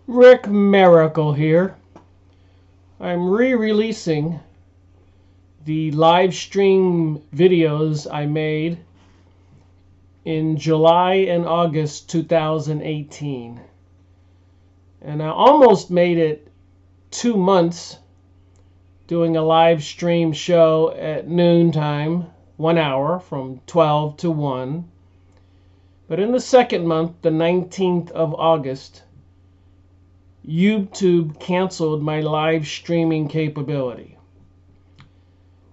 Rick Miracle here. I'm re-releasing the live stream videos I made in July and August 2018. And I almost made it 2 months doing a live stream show at noontime, 1 hour from 12 to 1. But in the second month, the 19th of August, YouTube canceled my live streaming capability.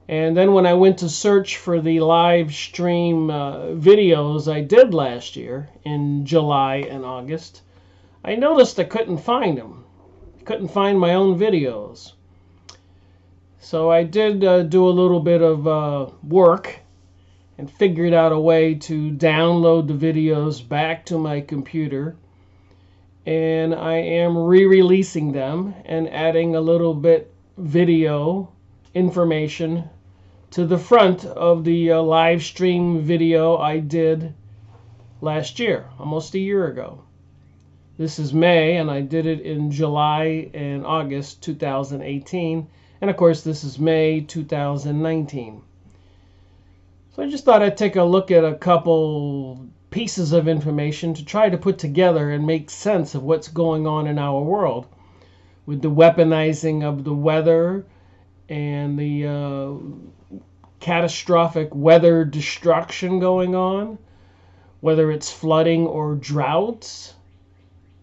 And then when I went to search for the live stream videos I did last year in July and August, I noticed I couldn't find them. I couldn't find my own videos. So I did do a little bit of work and figured out a way to download the videos back to my computer. And I am re-releasing them and adding a little bit video information to the front of the live stream video I did last year, almost a year ago. This is May, and I did it in July and August 2018. And of course, this is May 2019. So I just thought I'd take a look at a couple pieces of information to try to put together and make sense of what's going on in our world with the weaponizing of the weather and the catastrophic weather destruction going on, whether it's flooding or droughts.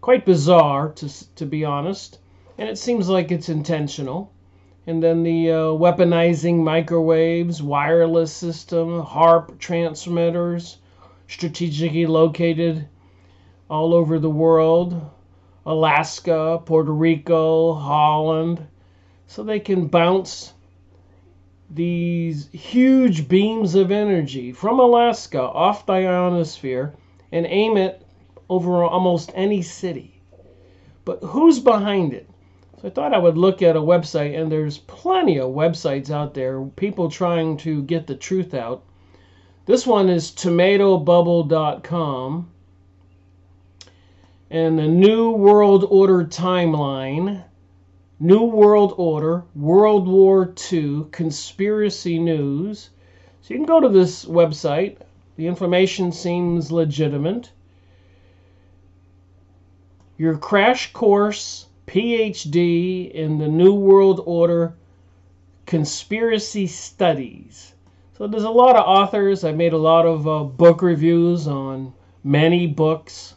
Quite bizarre, to be honest, and it seems like it's intentional. And then the weaponizing microwaves, wireless system, HAARP transmitters, strategically located all over the world, Alaska, Puerto Rico, Holland, so they can bounce these huge beams of energy from Alaska off the ionosphere and aim it over almost any city. But who's behind it? So I thought I would look at a website, and there's plenty of websites out there, people trying to get the truth out. This one is tomatobubble.com, and the New World Order timeline, New World Order, World War II, conspiracy news. So you can go to this website. The information seems legitimate. Your crash course PhD in the New World Order conspiracy studies. So there's a lot of authors. I made a lot of book reviews on many books.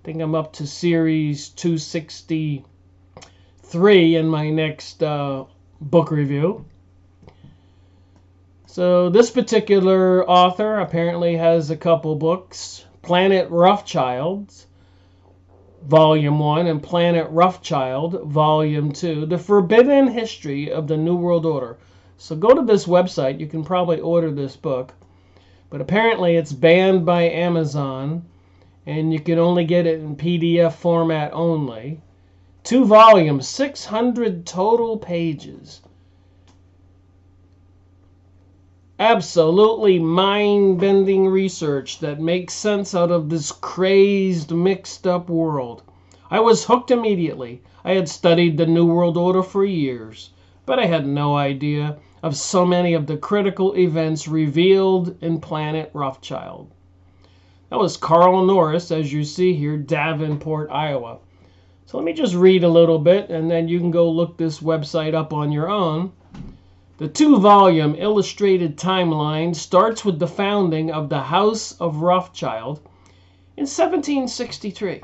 I think I'm up to series 263 in my next book review. So this particular author apparently has a couple books. Planet Rothschilds, Volume 1, and Planet Rothschild, Volume 2, The Forbidden History of the New World Order. So go to this website. You can probably order this book. But apparently it's banned by Amazon, and you can only get it in PDF format only. 2 volumes, 600 total pages. Absolutely mind-bending research that makes sense out of this crazed, mixed-up world. I was hooked immediately. I had studied the New World Order for years, but I had no idea of so many of the critical events revealed in Planet Rothschild. That was Carl Norris, as you see here, Davenport, Iowa. So let me just read a little bit, and then you can go look this website up on your own. The 2-volume illustrated timeline starts with the founding of the House of Rothschild in 1763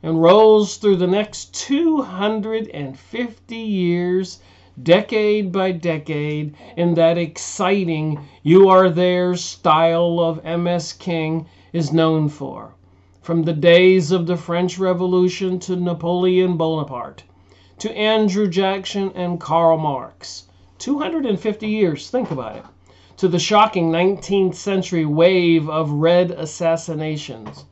and rolls through the next 250 years, decade by decade, in that exciting "You Are There" style of M.S. King is known for. From the days of the French Revolution to Napoleon Bonaparte, to Andrew Jackson and Karl Marx. 250 years, think about it. To the shocking 19th century wave of red assassinations.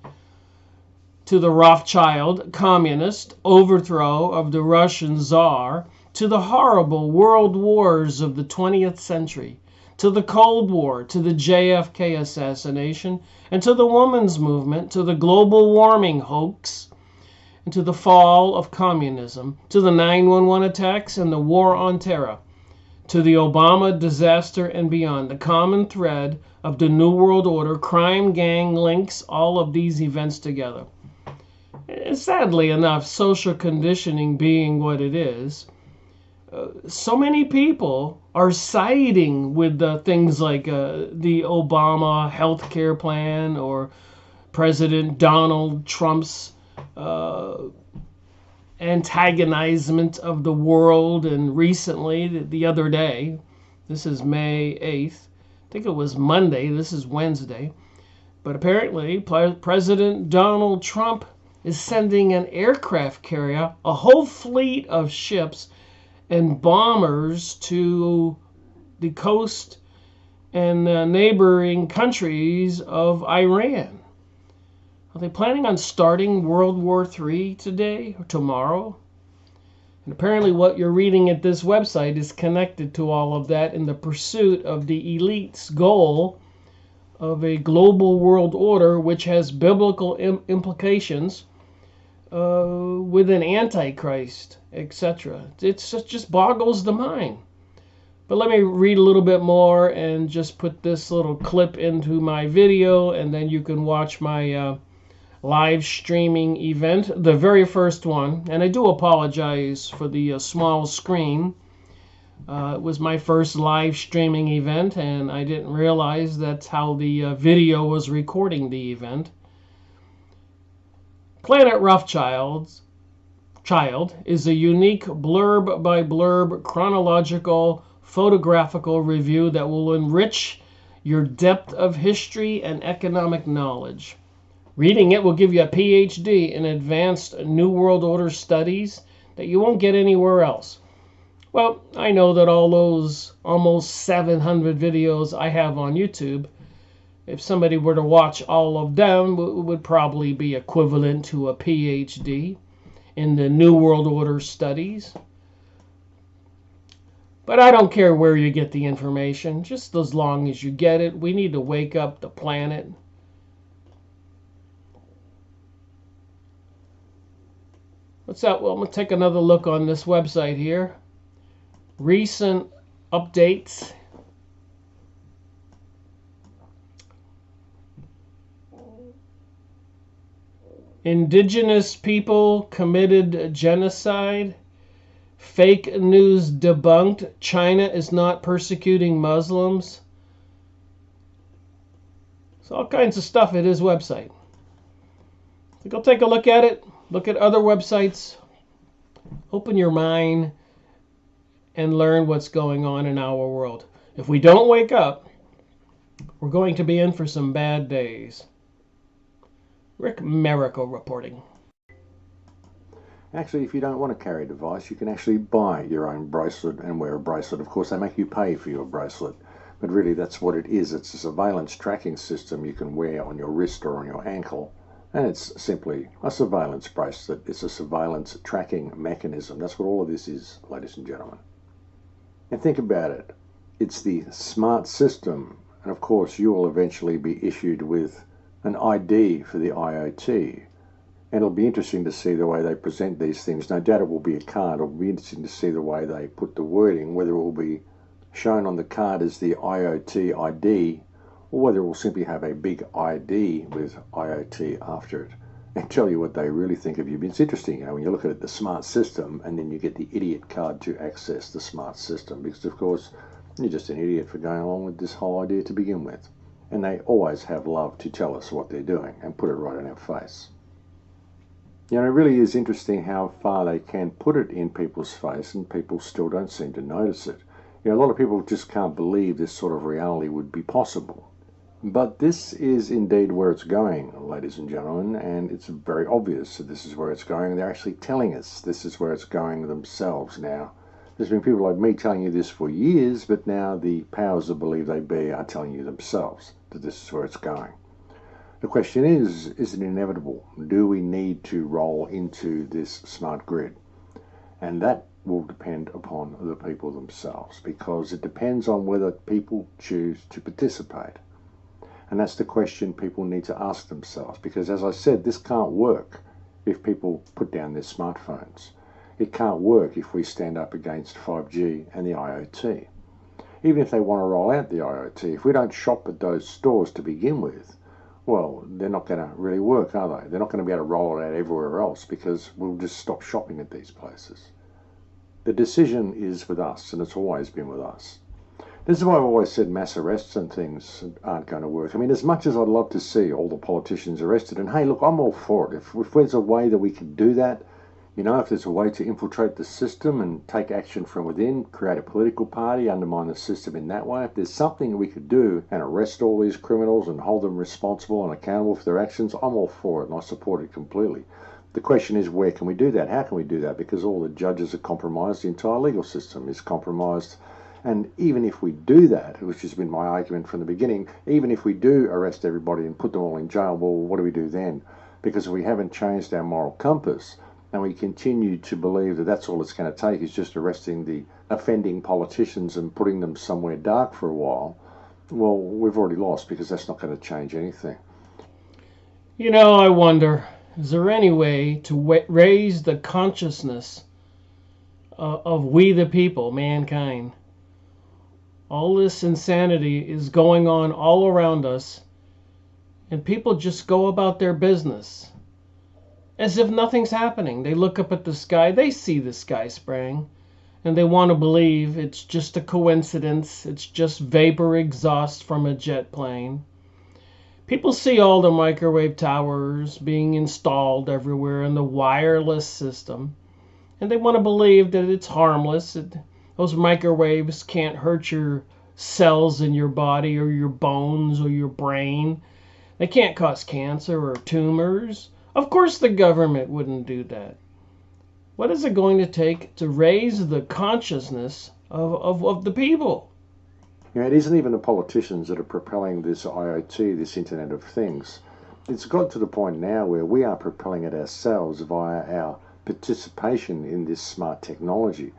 To the Rothschild communist overthrow of the Russian Tsar. To the horrible world wars of the 20th century. To the Cold War, to the JFK assassination, and to the women's movement, to the global warming hoax, and to the fall of communism, to the 9/11 attacks and the war on terror, to the Obama disaster and beyond. The common thread of the New World Order crime gang links all of these events together. And sadly enough, social conditioning being what it is, so many people are siding with things like the Obama healthcare plan or President Donald Trump's antagonizement of the world. And recently, the other day, this is May 8th, I think it was Monday, this is Wednesday, but apparently President Donald Trump is sending an aircraft carrier, a whole fleet of ships and bombers to the coast and neighboring countries of Iran. Are they planning on starting World War III today or tomorrow? And apparently what you're reading at this website is connected to all of that in the pursuit of the elite's goal of a global world order, which has biblical implications with an antichrist, etc. It just boggles the mind. But let me read a little bit more and just put this little clip into my video, and then you can watch my live streaming event, the very first one. And I do apologize for the small screen. It was my first live streaming event, and I didn't realize that's how the video was recording the event. Planet Rothschild's Child is a unique blurb by blurb chronological photographical review that will enrich your depth of history and economic knowledge. Reading it will give you a PhD in advanced New World Order studies that you won't get anywhere else. Well, I know that all those almost 700 videos I have on YouTube, if somebody were to watch all of them, would probably be equivalent to a PhD in the New World Order studies. But I don't care where you get the information, just as long as you get it. We need to wake up the planet. What's that? Well, I'm going to take another look on this website here. Recent updates. Indigenous people committed genocide. Fake news debunked. China is not persecuting Muslims. It's all kinds of stuff at his website. So go take a look at it. Look at other websites. Open your mind and learn what's going on in our world. If we don't wake up, we're going to be in for some bad days. Rick Miracle reporting. Actually, if you don't want to carry a device, you can actually buy your own bracelet and wear a bracelet. Of course, they make you pay for your bracelet, but really that's what it is. It's a surveillance tracking system you can wear on your wrist or on your ankle, and it's simply a surveillance bracelet. It's a surveillance tracking mechanism. That's what all of this is, ladies and gentlemen. And think about it. It's the smart system, and of course you will eventually be issued with an ID for the IoT. And it'll be interesting to see the way they present these things. No doubt it will be a card. It'll be interesting to see the way they put the wording, whether it will be shown on the card as the IoT ID, or whether it will simply have a big ID with IoT after it, and tell you what they really think of you. It's interesting, when you look at it, the smart system, and then you get the idiot card to access the smart system, because of course you're just an idiot for going along with this whole idea to begin with. And they always have love to tell us what they're doing and put it right in our face. It really is interesting how far they can put it in people's face and people still don't seem to notice it. A lot of people just can't believe this sort of reality would be possible. But this is indeed where it's going, ladies and gentlemen, and it's very obvious that this is where it's going. They're actually telling us this is where it's going themselves now. There's been people like me telling you this for years, but now the powers that believe they be are telling you themselves that this is where it's going. The question is it inevitable? Do we need to roll into this smart grid? And that will depend upon the people themselves, because it depends on whether people choose to participate. And that's the question people need to ask themselves, because as I said, this can't work if people put down their smartphones. It can't work if we stand up against 5G and the IoT. Even if they want to roll out the IoT, if we don't shop at those stores to begin with, well, they're not going to really work, are they? They're not going to be able to roll it out everywhere else because we'll just stop shopping at these places. The decision is with us, and it's always been with us. This is why I've always said mass arrests and things aren't going to work. I mean, as much as I'd love to see all the politicians arrested, and hey, look, I'm all for it. If there's a way that we can do that, you know, if there's a way to infiltrate the system and take action from within, create a political party, undermine the system in that way, if there's something we could do and arrest all these criminals and hold them responsible and accountable for their actions, I'm all for it and I support it completely. The question is, where can we do that? How can we do that? Because all the judges are compromised, the entire legal system is compromised. And even if we do that, which has been my argument from the beginning, even if we do arrest everybody and put them all in jail, well, what do we do then? Because if we haven't changed our moral compass and we continue to believe that that's all it's going to take is just arresting the offending politicians and putting them somewhere dark for a while, well, we've already lost because that's not going to change anything. You know, I wonder, is there any way to raise the consciousness of we the people, mankind? All this insanity is going on all around us, and people just go about their business as if nothing's happening. They look up at the sky, they see the sky spraying, and they want to believe it's just a coincidence, it's just vapor exhaust from a jet plane. People see all the microwave towers being installed everywhere in the wireless system, and they want to believe that it's harmless. Those microwaves can't hurt your cells in your body or your bones or your brain. They can't cause cancer or tumors. Of course the government wouldn't do that. What is it going to take to raise the consciousness of the people? You know, it isn't even the politicians that are propelling this IoT, this Internet of Things. It's got to the point now where we are propelling it ourselves via our participation in this smart technology.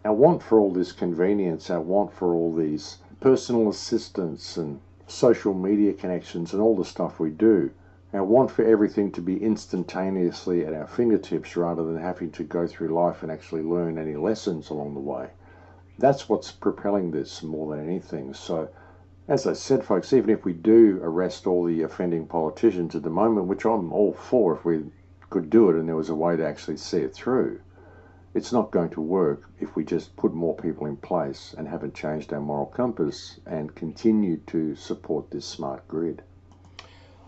Our want for all this convenience, our want for all these personal assistants and social media connections and all the stuff we do, our want for everything to be instantaneously at our fingertips rather than having to go through life and actually learn any lessons along the way. That's what's propelling this more than anything. So, as I said, folks, even if we do arrest all the offending politicians at the moment, which I'm all for if we could do it and there was a way to actually see it through, it's not going to work if we just put more people in place and haven't changed our moral compass and continue to support this smart grid.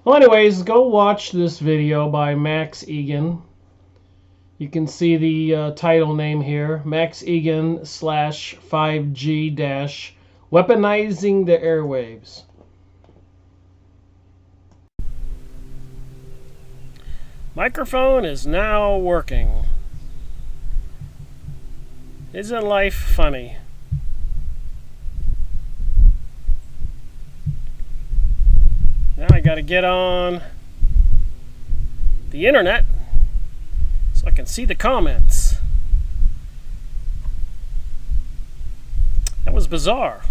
Well, anyways, go watch this video by Max Egan. You can see the title name here, Max Egan /5G- Weaponizing the Airwaves. Microphone is now working. Isn't life funny? Now I gotta get on the internet so I can see the comments. That was bizarre.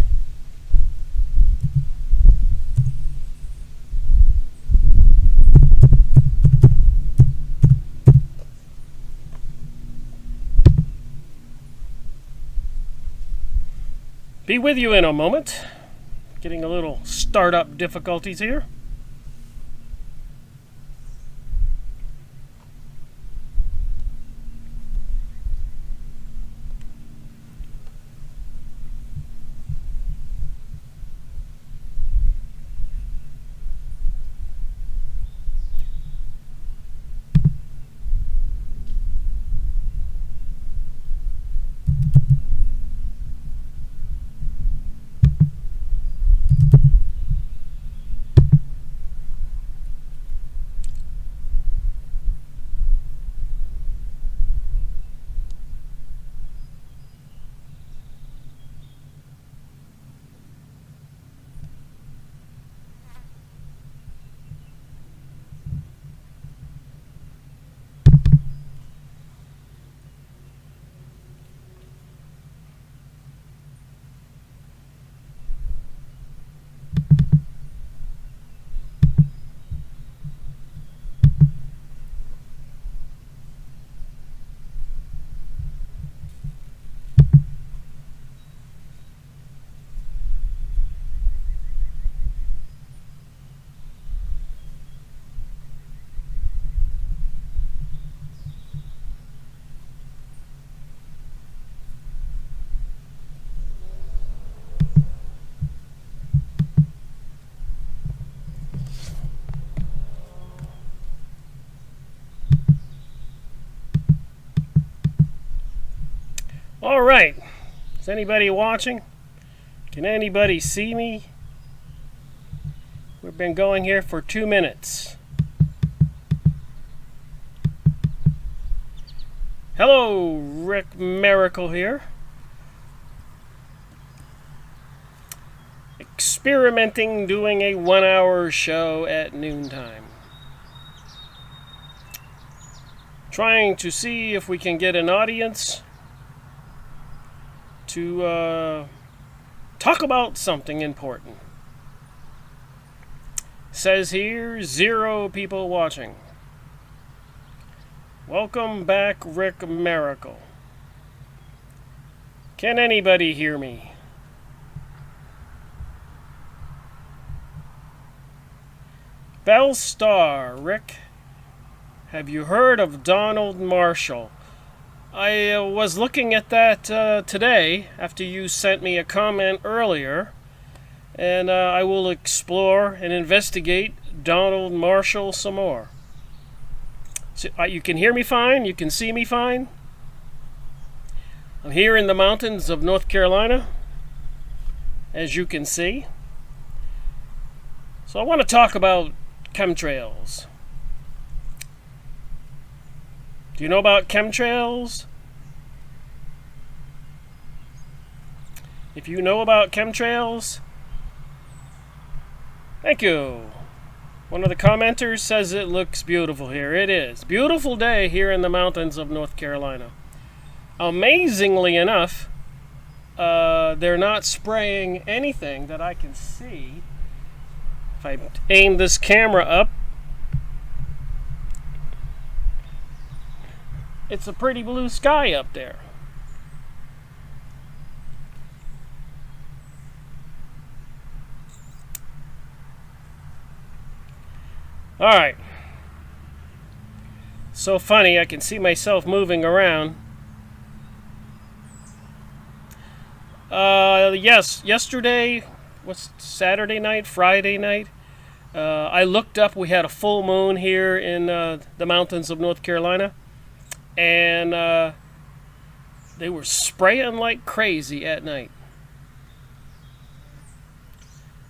Be with you in a moment. Getting a little startup difficulties here. All right. Is anybody watching? Can anybody see me? We've been going here for 2 minutes. Hello, Rick Miracle here. Experimenting doing a 1-hour show at noontime. Trying to see if we can get an audience to talk about something important. Says here, 0 people watching. Welcome back, Rick Miracle. Can anybody hear me? Bellstar, Rick. Have you heard of Donald Marshall? I was looking at that today after you sent me a comment earlier, and I will explore and investigate Donald Marshall some more. So, you can hear me fine? You can see me fine? I'm here in the mountains of North Carolina, as you can see. So I want to talk about chemtrails. Do you know about chemtrails? If you know about chemtrails, thank you. One of the commenters says it looks beautiful here. It is. Beautiful day here in the mountains of North Carolina. Amazingly enough, they're not spraying anything that I can see. If I aim this camera up, it's a pretty blue sky up there. Alright. So funny, I can see myself moving around. Yes, yesterday, was Saturday night, Friday night, I looked up, we had a full moon here in the mountains of North Carolina. And they were spraying like crazy at night.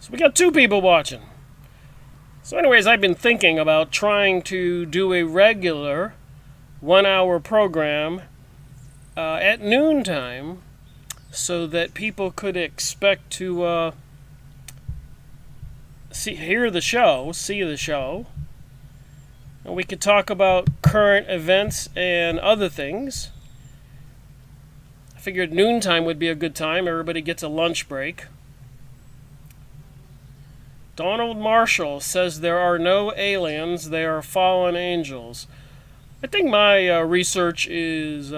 So we got 2 people watching. So anyways, I've been thinking about trying to do a regular 1-hour program at noontime so that people could expect to see the show. And we could talk about current events and other things. I figured noontime would be a good time. Everybody gets a lunch break. Donald Marshall says there are no aliens, they are fallen angels. I think my research is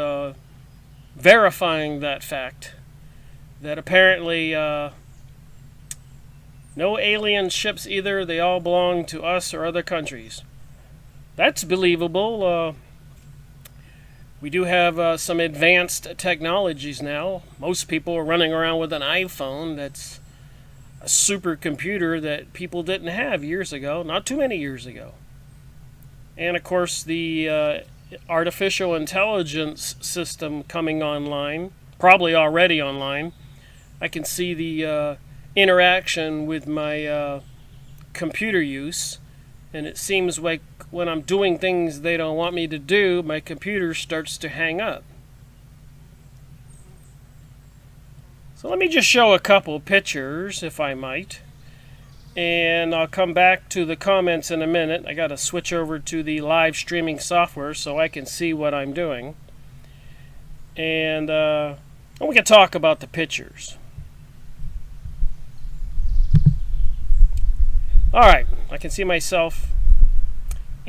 verifying that fact. That apparently no alien ships either. They all belong to us or other countries. That's believable. We do have some advanced technologies now. Most people are running around with an iPhone that's a supercomputer that people didn't have years ago, not too many years ago. And of course the artificial intelligence system coming online, probably already online. I can see the interaction with my computer use, and it seems like when I'm doing things they don't want me to do, my computer starts to hang up. So let me just show a couple pictures, if I might. And I'll come back to the comments in a minute. I got to switch over to the live streaming software so I can see what I'm doing. And we can talk about the pictures. Alright, I can see myself.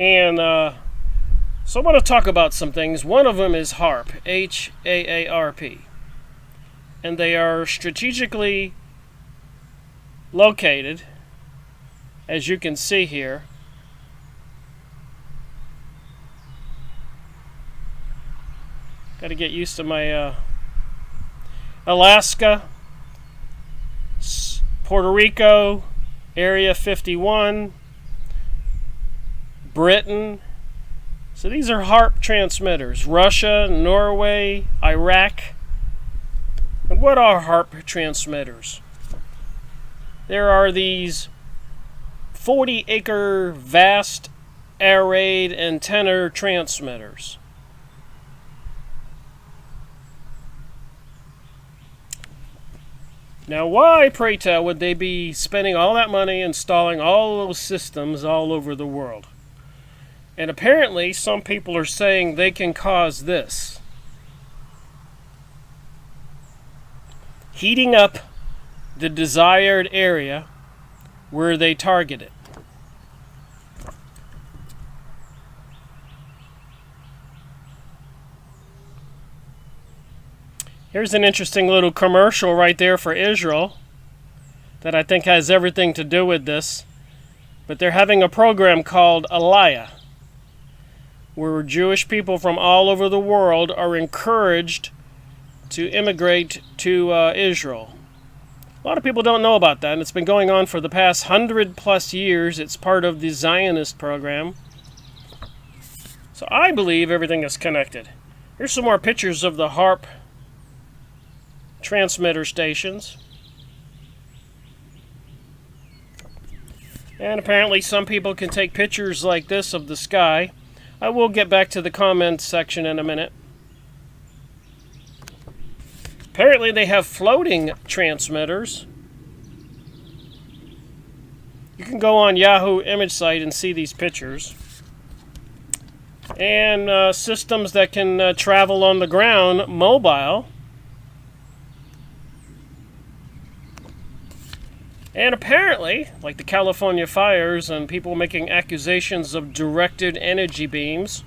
And so I want to talk about some things. One of them is HAARP, H-A-A-R-P. And they are strategically located, as you can see here. Got to get used to my Alaska, Puerto Rico, Area 51, Britain. So these are HAARP transmitters. Russia, Norway, Iraq, what are HAARP transmitters? There are these 40-acre vast arrayed antenna transmitters. Now, why, pray tell, would they be spending all that money installing all those systems all over the world? And apparently, some people are saying they can cause this. Heating up the desired area where they target it. Here's an interesting little commercial right there for Israel that I think has everything to do with this. But they're having a program called Aliyah, where Jewish people from all over the world are encouraged to immigrate to Israel. A lot of people don't know about that, and it's been going on for the past 100+ years. It's part of the Zionist program. So I believe everything is connected. Here's some more pictures of the HAARP transmitter stations. And apparently some people can take pictures like this of the sky. I will get back to the comments section in a minute. Apparently they have floating transmitters. You can go on Yahoo image site and see these pictures. And systems that can travel on the ground, mobile. And apparently, like the California fires and people making accusations of directed energy beams,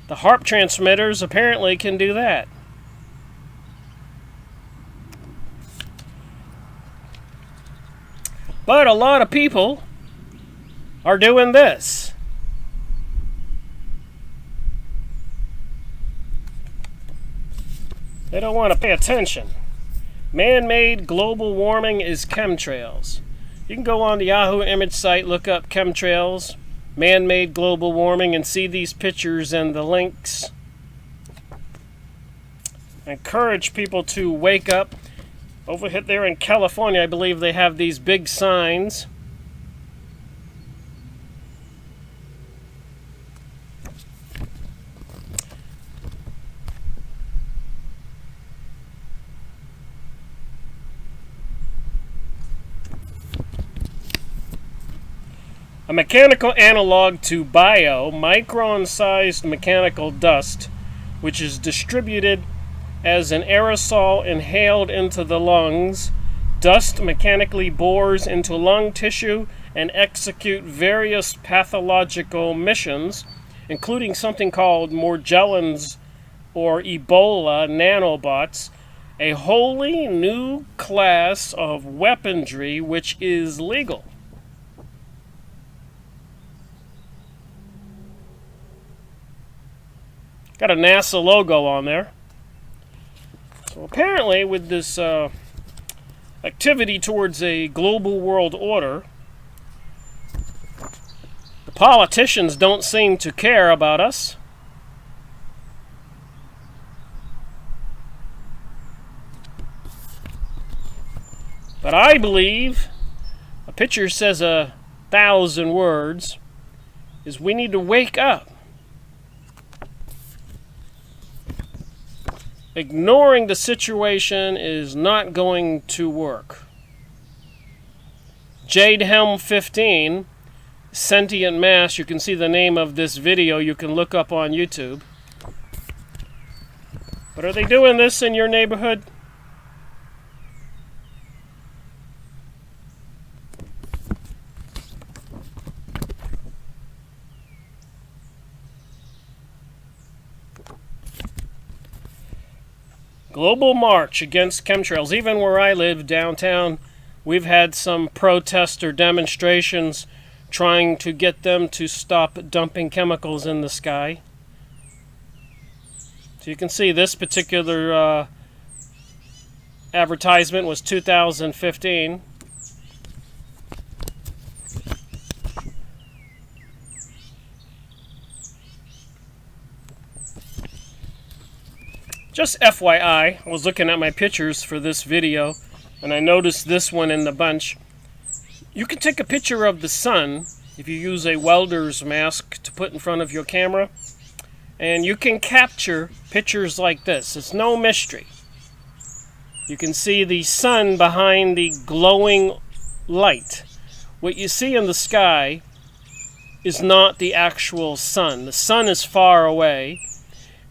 the HAARP transmitters apparently can do that. But a lot of people are doing this. They don't want to pay attention. Man-made global warming is chemtrails. You can go on the Yahoo image site, look up chemtrails, man-made global warming, and see these pictures and the links. I encourage people to wake up. Over there in California, I believe they have these big signs. A mechanical analog to micron-sized mechanical dust, which is distributed as an aerosol inhaled into the lungs. Dust mechanically bores into lung tissue and execute various pathological missions, including something called Morgellons or Ebola nanobots, a wholly new class of weaponry which is legal. Got a NASA logo on there. So apparently with this activity towards a global world order, the politicians don't seem to care about us. But I believe, a picture says 1,000 words, is we need to wake up. Ignoring the situation is not going to work. Jade Helm 15, Sentient Mass, you can see the name of this video, you can look up on YouTube. But are they doing this in your neighborhood? Global march against chemtrails. Even where I live, downtown, we've had some protests or demonstrations trying to get them to stop dumping chemicals in the sky. So you can see this particular advertisement was 2015. Just FYI, I was looking at my pictures for this video, and I noticed this one in the bunch. You can take a picture of the sun if you use a welder's mask to put in front of your camera, and you can capture pictures like this. It's no mystery. You can see the sun behind the glowing light. What you see in the sky is not the actual sun. The sun is far away.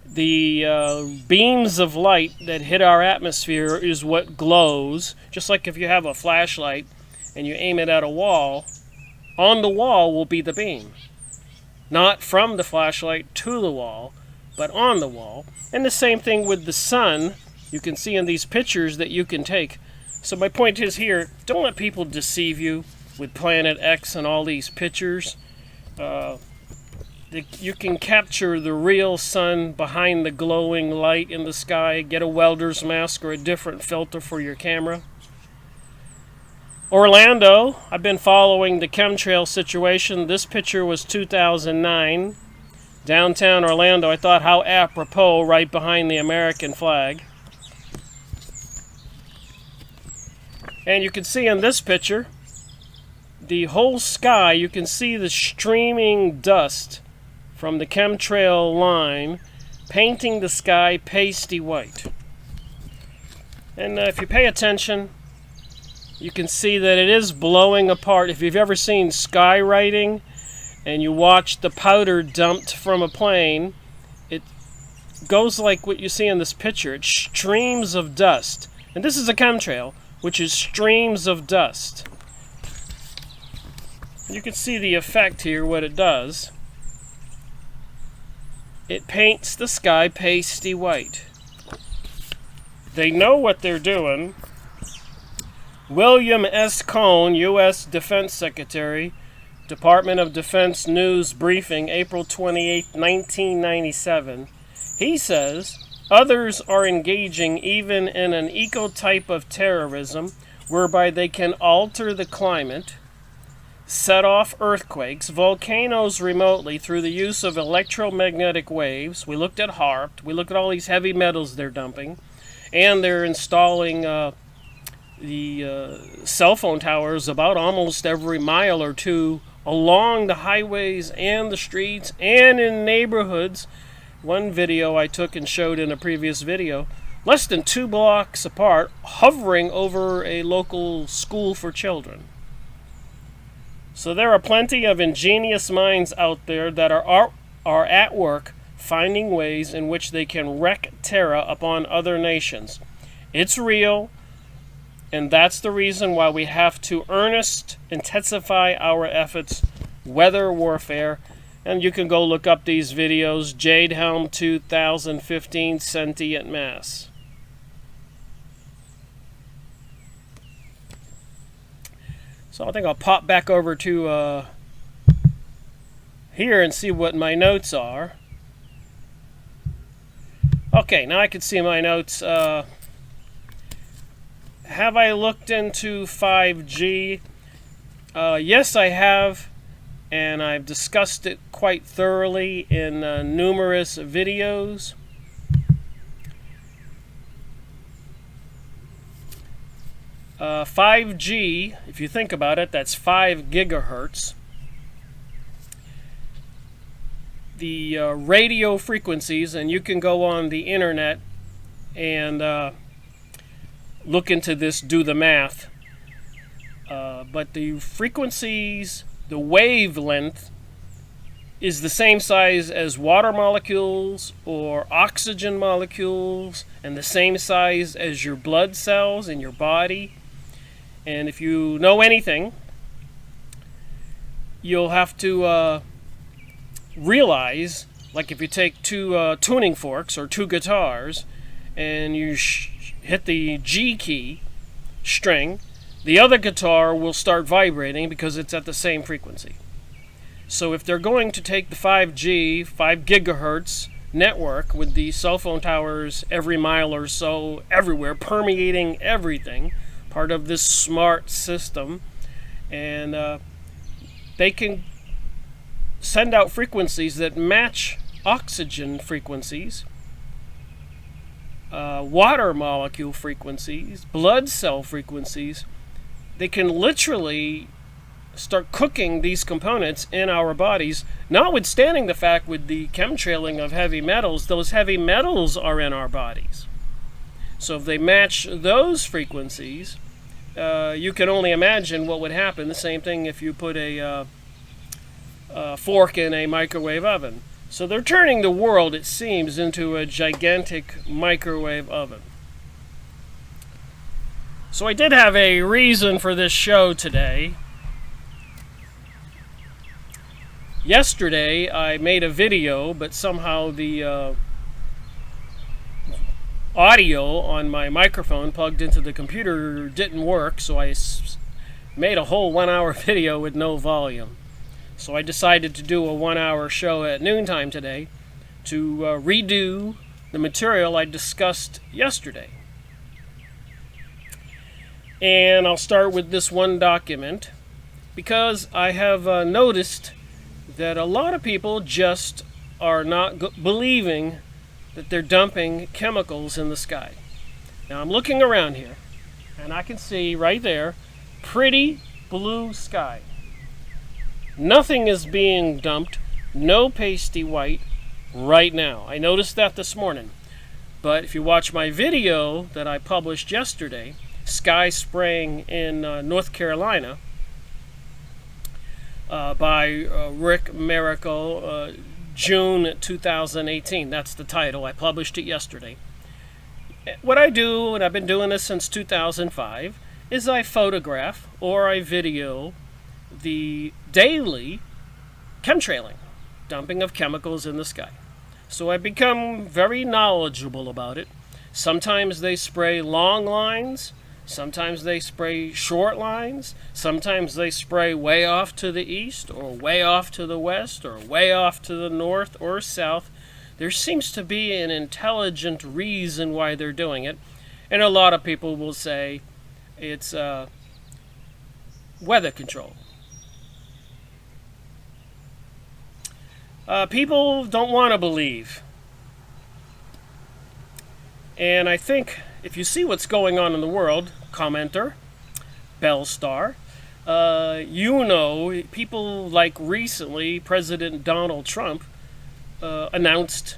The beams of light that hit our atmosphere is what glows. Just like if you have a flashlight and you aim it at a wall, on the wall will be the beam. Not from the flashlight to the wall, but on the wall. And the same thing with the sun. You can see in these pictures that you can take. So my point is here, don't let people deceive you with Planet X and all these pictures. You can capture the real sun behind the glowing light in the sky. Get a welder's mask or a different filter for your camera. Orlando, I've been following the chemtrail situation. This picture was 2009. Downtown Orlando. I thought how apropos right behind the American flag. And you can see in this picture, the whole sky, you can see the streaming dust from the chemtrail line painting the sky pasty white. And if you pay attention, you can see that it is blowing apart. If you've ever seen skywriting and you watch the powder dumped from a plane, it goes like what you see in this picture. It's streams of dust. And this is a chemtrail, which is streams of dust. You can see the effect here, what it does. It paints the sky pasty white. They know what they're doing. William S. Cohn, U.S. Defense Secretary, Department of Defense News Briefing, April 28, 1997. He says, others are engaging even in an eco-type of terrorism whereby they can alter the climate, set off earthquakes, volcanoes remotely through the use of electromagnetic waves. We looked at HAARP. We looked at all these heavy metals they're dumping. And they're installing the cell phone towers about almost every mile or two along the highways and the streets and in neighborhoods. One video I took and showed in a previous video, less than 2 blocks apart, hovering over a local school for children. So there are plenty of ingenious minds out there that are at work finding ways in which they can wreak terror upon other nations. It's real, and that's the reason why we have to intensify our efforts, weather warfare. And you can go look up these videos, Jade Helm 2015 Sentient Mass. So I think I'll pop back over to here and see what my notes are. Okay, now I can see my notes. Have I looked into 5G? Yes, I have, and I've discussed it quite thoroughly in numerous videos. Uh, 5G, if you think about it, that's 5 gigahertz. The radio frequencies, and you can go on the internet and look into this, do the math. But the frequencies, the wavelength, is the same size as water molecules or oxygen molecules, and the same size as your blood cells in your body. And if you know anything, you'll have to realize, like if you take 2 tuning forks or 2 guitars and you hit the G key string, the other guitar will start vibrating because it's at the same frequency. So if they're going to take the 5G, 5 gigahertz network with the cell phone towers every mile or so, everywhere, permeating everything, part of this smart system, and they can send out frequencies that match oxygen frequencies, water molecule frequencies, blood cell frequencies. They can literally start cooking these components in our bodies, notwithstanding the fact with the chemtrailing of heavy metals, those heavy metals are in our bodies. So if they match those frequencies, you can only imagine what would happen. The same thing if you put a fork in a microwave oven. So they're turning the world, it seems, into a gigantic microwave oven. So I did have a reason for this show today. Yesterday I made a video, but somehow the audio on my microphone plugged into the computer didn't work, so I made a whole 1-hour video with no volume. So I decided to do a 1-hour show at noontime today to redo the material I discussed yesterday. And I'll start with this one document because I have noticed that a lot of people just are not believing that they're dumping chemicals in the sky. Now I'm looking around here and I can see right there pretty blue sky. Nothing is being dumped, no pasty white right now. I noticed that this morning. But if you watch my video that I published yesterday, Sky Spraying in North Carolina, by Rick Miracle, June 2018. That's the title. I published it yesterday. What I do, and I've been doing this since 2005, is I photograph or I video the daily chemtrailing, dumping of chemicals in the sky. So I become very knowledgeable about it. Sometimes they spray long lines. Sometimes they spray short lines. Sometimes they spray way off to the east or way off to the west or way off to the north or south. There seems to be an intelligent reason why they're doing it. And a lot of people will say it's weather control. People don't want to believe. And I think if you see what's going on in the world, commenter, Bellstar, you know, people like recently President Donald Trump announced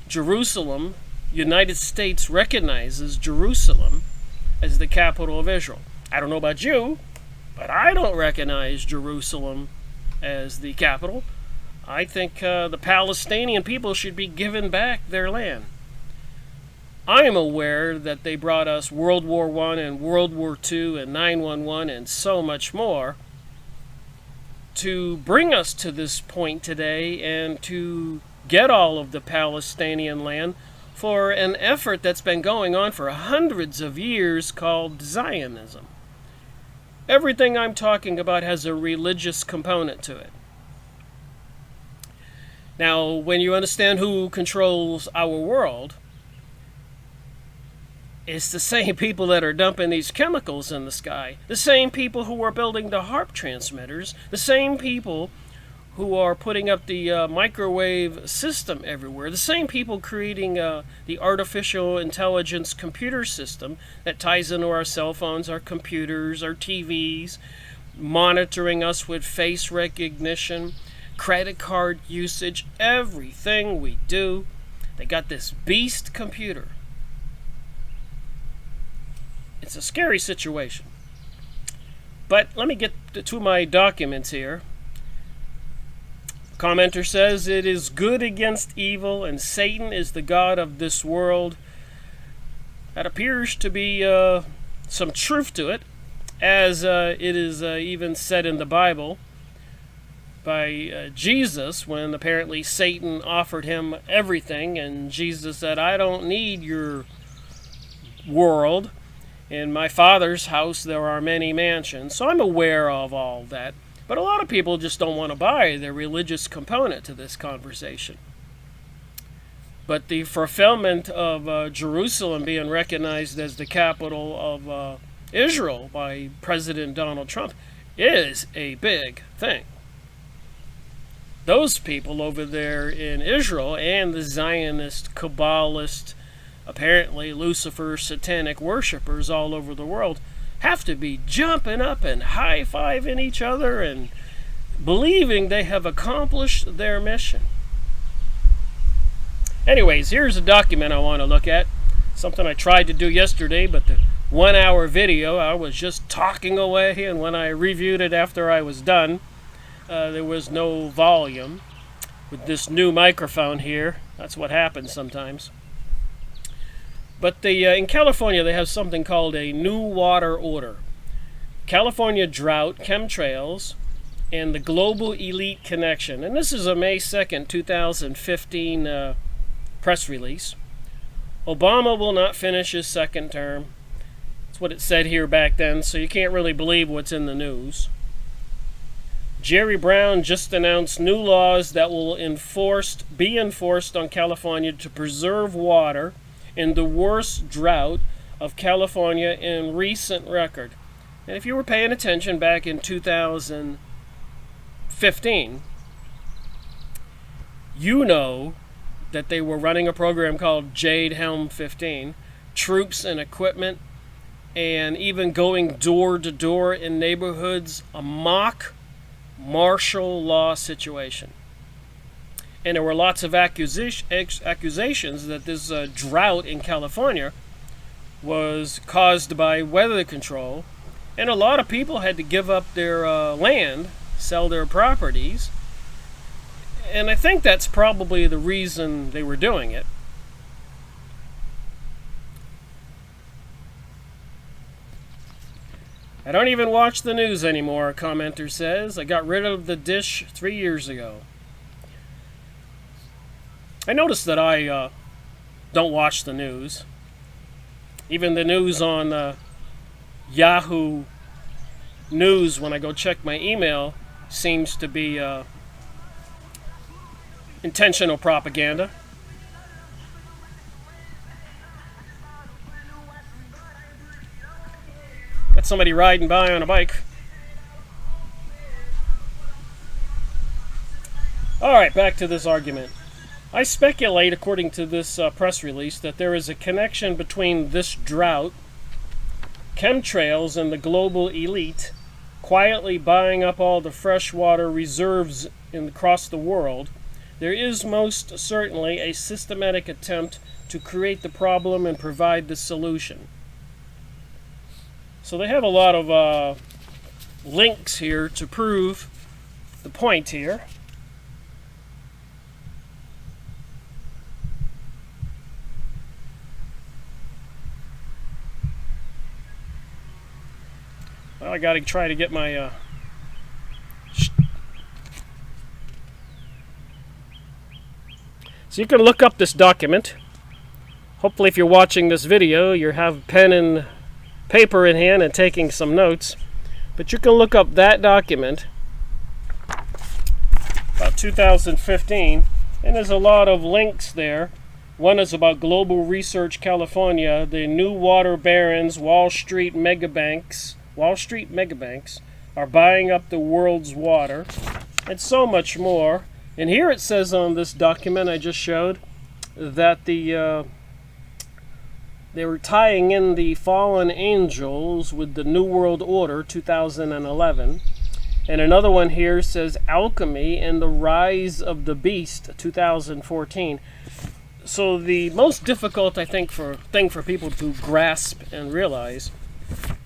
Jerusalem, United States recognizes Jerusalem as the capital of Israel. I don't know about you, but I don't recognize Jerusalem as the capital. I think the Palestinian people should be given back their land. I am aware that they brought us World War I and World War II and 9/11 and so much more to bring us to this point today and to get all of the Palestinian land for an effort that's been going on for hundreds of years called Zionism. Everything I'm talking about has a religious component to it. Now, when you understand who controls our world, it's the same people that are dumping these chemicals in the sky, the same people who are building the HAARP transmitters, the same people who are putting up the microwave system everywhere, the same people creating the artificial intelligence computer system that ties into our cell phones, our computers, our TVs, monitoring us with face recognition, credit card usage, everything we do. They got this beast computer. It's a scary situation. But let me get to my documents here. Commenter says, it is good against evil, and Satan is the god of this world. That appears to be some truth to it, as it is even said in the Bible by Jesus, when apparently Satan offered him everything, and Jesus said, I don't need your world. In my Father's house there are many mansions. So I'm aware of all that. But a lot of people just don't want to buy the religious component to this conversation. But the fulfillment of Jerusalem being recognized as the capital of Israel by President Donald Trump is a big thing. Those people over there in Israel and the Zionist, Kabbalist apparently Lucifer's satanic worshippers all over the world have to be jumping up and high-fiving each other and believing they have accomplished their mission. Anyways, here's a document I want to look at. Something I tried to do yesterday, but the 1 hour video, I was just talking away, and when I reviewed it after I was done, there was no volume. With this new microphone here, that's what happens sometimes. But in California, they have something called a New Water Order. California Drought, Chemtrails, and the Global Elite Connection. And this is a May 2nd, 2015 press release. Obama will not finish his second term. That's what it said here back then, so you can't really believe what's in the news. Jerry Brown just announced new laws that will be enforced on California to preserve water in the worst drought of California in recent record. And if you were paying attention back in 2015, you know that they were running a program called Jade Helm 15, troops and equipment, and even going door to door in neighborhoods, a mock martial law situation. And there were lots of accusations that this drought in California was caused by weather control, and a lot of people had to give up their land, sell their properties, and I think that's probably the reason they were doing it. I don't even watch the news anymore, a commenter says. I got rid of the dish 3 years ago. I noticed that I don't watch the news. Even the news on Yahoo News, when I go check my email, seems to be intentional propaganda. Got somebody riding by on a bike. Alright, back to this argument. I speculate, according to this press release, that there is a connection between this drought, chemtrails, and the global elite quietly buying up all the freshwater reserves across the world. There is most certainly a systematic attempt to create the problem and provide the solution. So they have a lot of links here to prove the point here. Well, I got to try to get my So you can look up this document. Hopefully if you're watching this video, you have pen and paper in hand and taking some notes. But you can look up that document, about 2015, and there's a lot of links there. One is about Global Research California, the new water barons, Wall Street megabanks are buying up the world's water, and so much more. And here it says on this document I just showed that they were tying in the fallen angels with the New World Order 2011. And another one here says alchemy and the rise of the beast 2014. So the most difficult, I think, thing for people to grasp and realize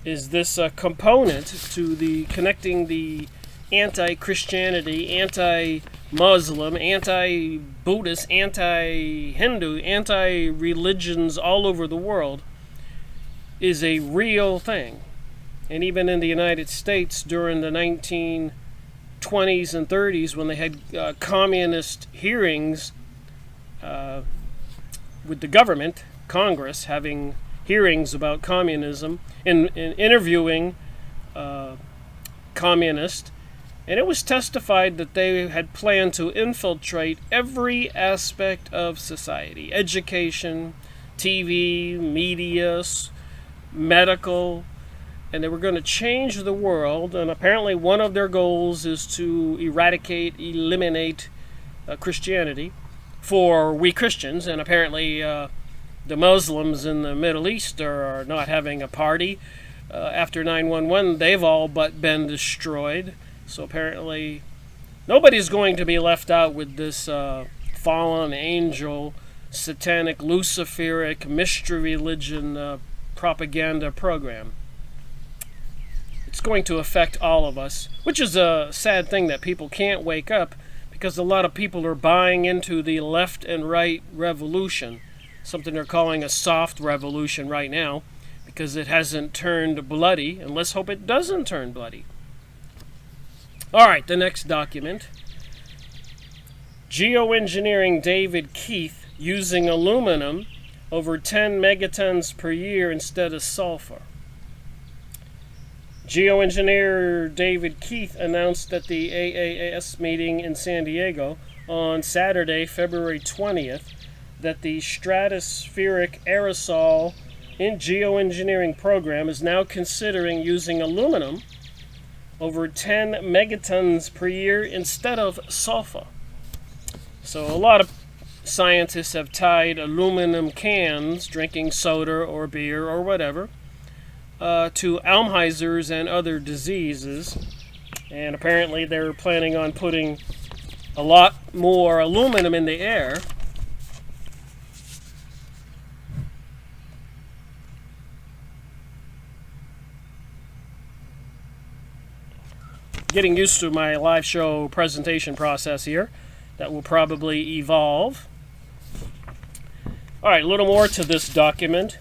is this component to the connecting the anti-Christianity, anti-Muslim, anti-Buddhist, anti-Hindu, anti-religions all over the world is a real thing. And even in the United States during the 1920s and 30s, when they had communist hearings with the government, Congress having hearings about communism and interviewing communists, and it was testified that they had planned to infiltrate every aspect of society: education, TV, media, medical, and they were going to change the world. And apparently one of their goals is to eliminate Christianity for we Christians. And apparently the Muslims in the Middle East are not having a party. After 9/11, they've all but been destroyed. So apparently, nobody's going to be left out with this fallen angel, satanic, Luciferic, mystery religion propaganda program. It's going to affect all of us, which is a sad thing that people can't wake up, because a lot of people are buying into the left and right revolution, something they're calling a soft revolution right now, because it hasn't turned bloody, and let's hope it doesn't turn bloody. All right, the next document. Geoengineering David Keith using aluminum over 10 megatons per year instead of sulfur. Geoengineer David Keith announced at the AAAS meeting in San Diego on Saturday, February 20th, that the stratospheric aerosol in geoengineering program is now considering using aluminum over 10 megatons per year instead of sulfur. So a lot of scientists have tied aluminum cans, drinking soda or beer or whatever, to Alzheimer's and other diseases. And apparently they're planning on putting a lot more aluminum in the air. Getting used to my live show presentation process here. That will probably evolve. All right, a little more to this document.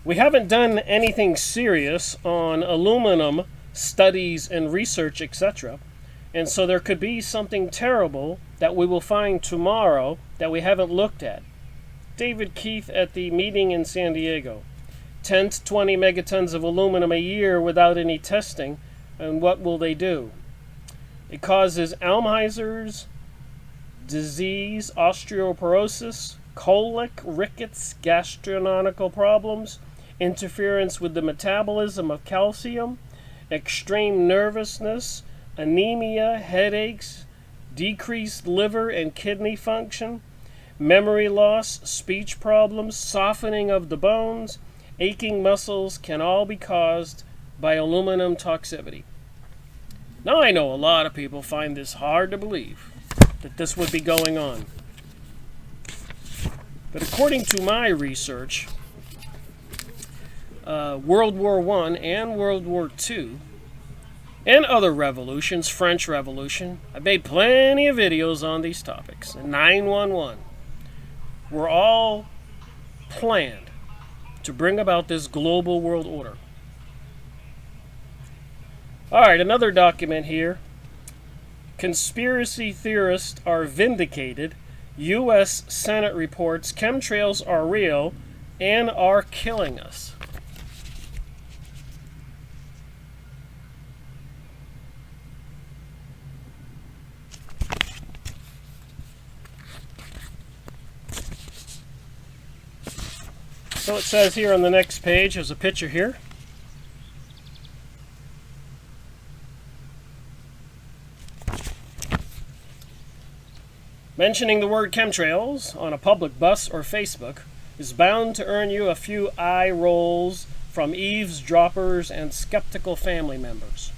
We haven't done anything serious on aluminum studies and research, etc. And so there could be something terrible that we will find tomorrow that we haven't looked at. David Keith at the meeting in San Diego. 10 to 20 megatons of aluminum a year without any testing. And what will they do? It causes Alzheimer's disease, osteoporosis, colic, rickets, gastrointestinal problems, interference with the metabolism of calcium, extreme nervousness, anemia, headaches, decreased liver and kidney function, memory loss, speech problems, softening of the bones, aching muscles can all be caused by aluminum toxicity. Now I know a lot of people find this hard to believe, that this would be going on. But according to my research, World War I and World War II, and other revolutions, French Revolution, I made plenty of videos on these topics, and 9/11, were all planned to bring about this global world order. All right, another document here. Conspiracy theorists are vindicated. U.S. Senate reports chemtrails are real and are killing us. So it says here on the next page, there's a picture here. Mentioning the word chemtrails on a public bus or Facebook is bound to earn you a few eye rolls from eavesdroppers and skeptical family members.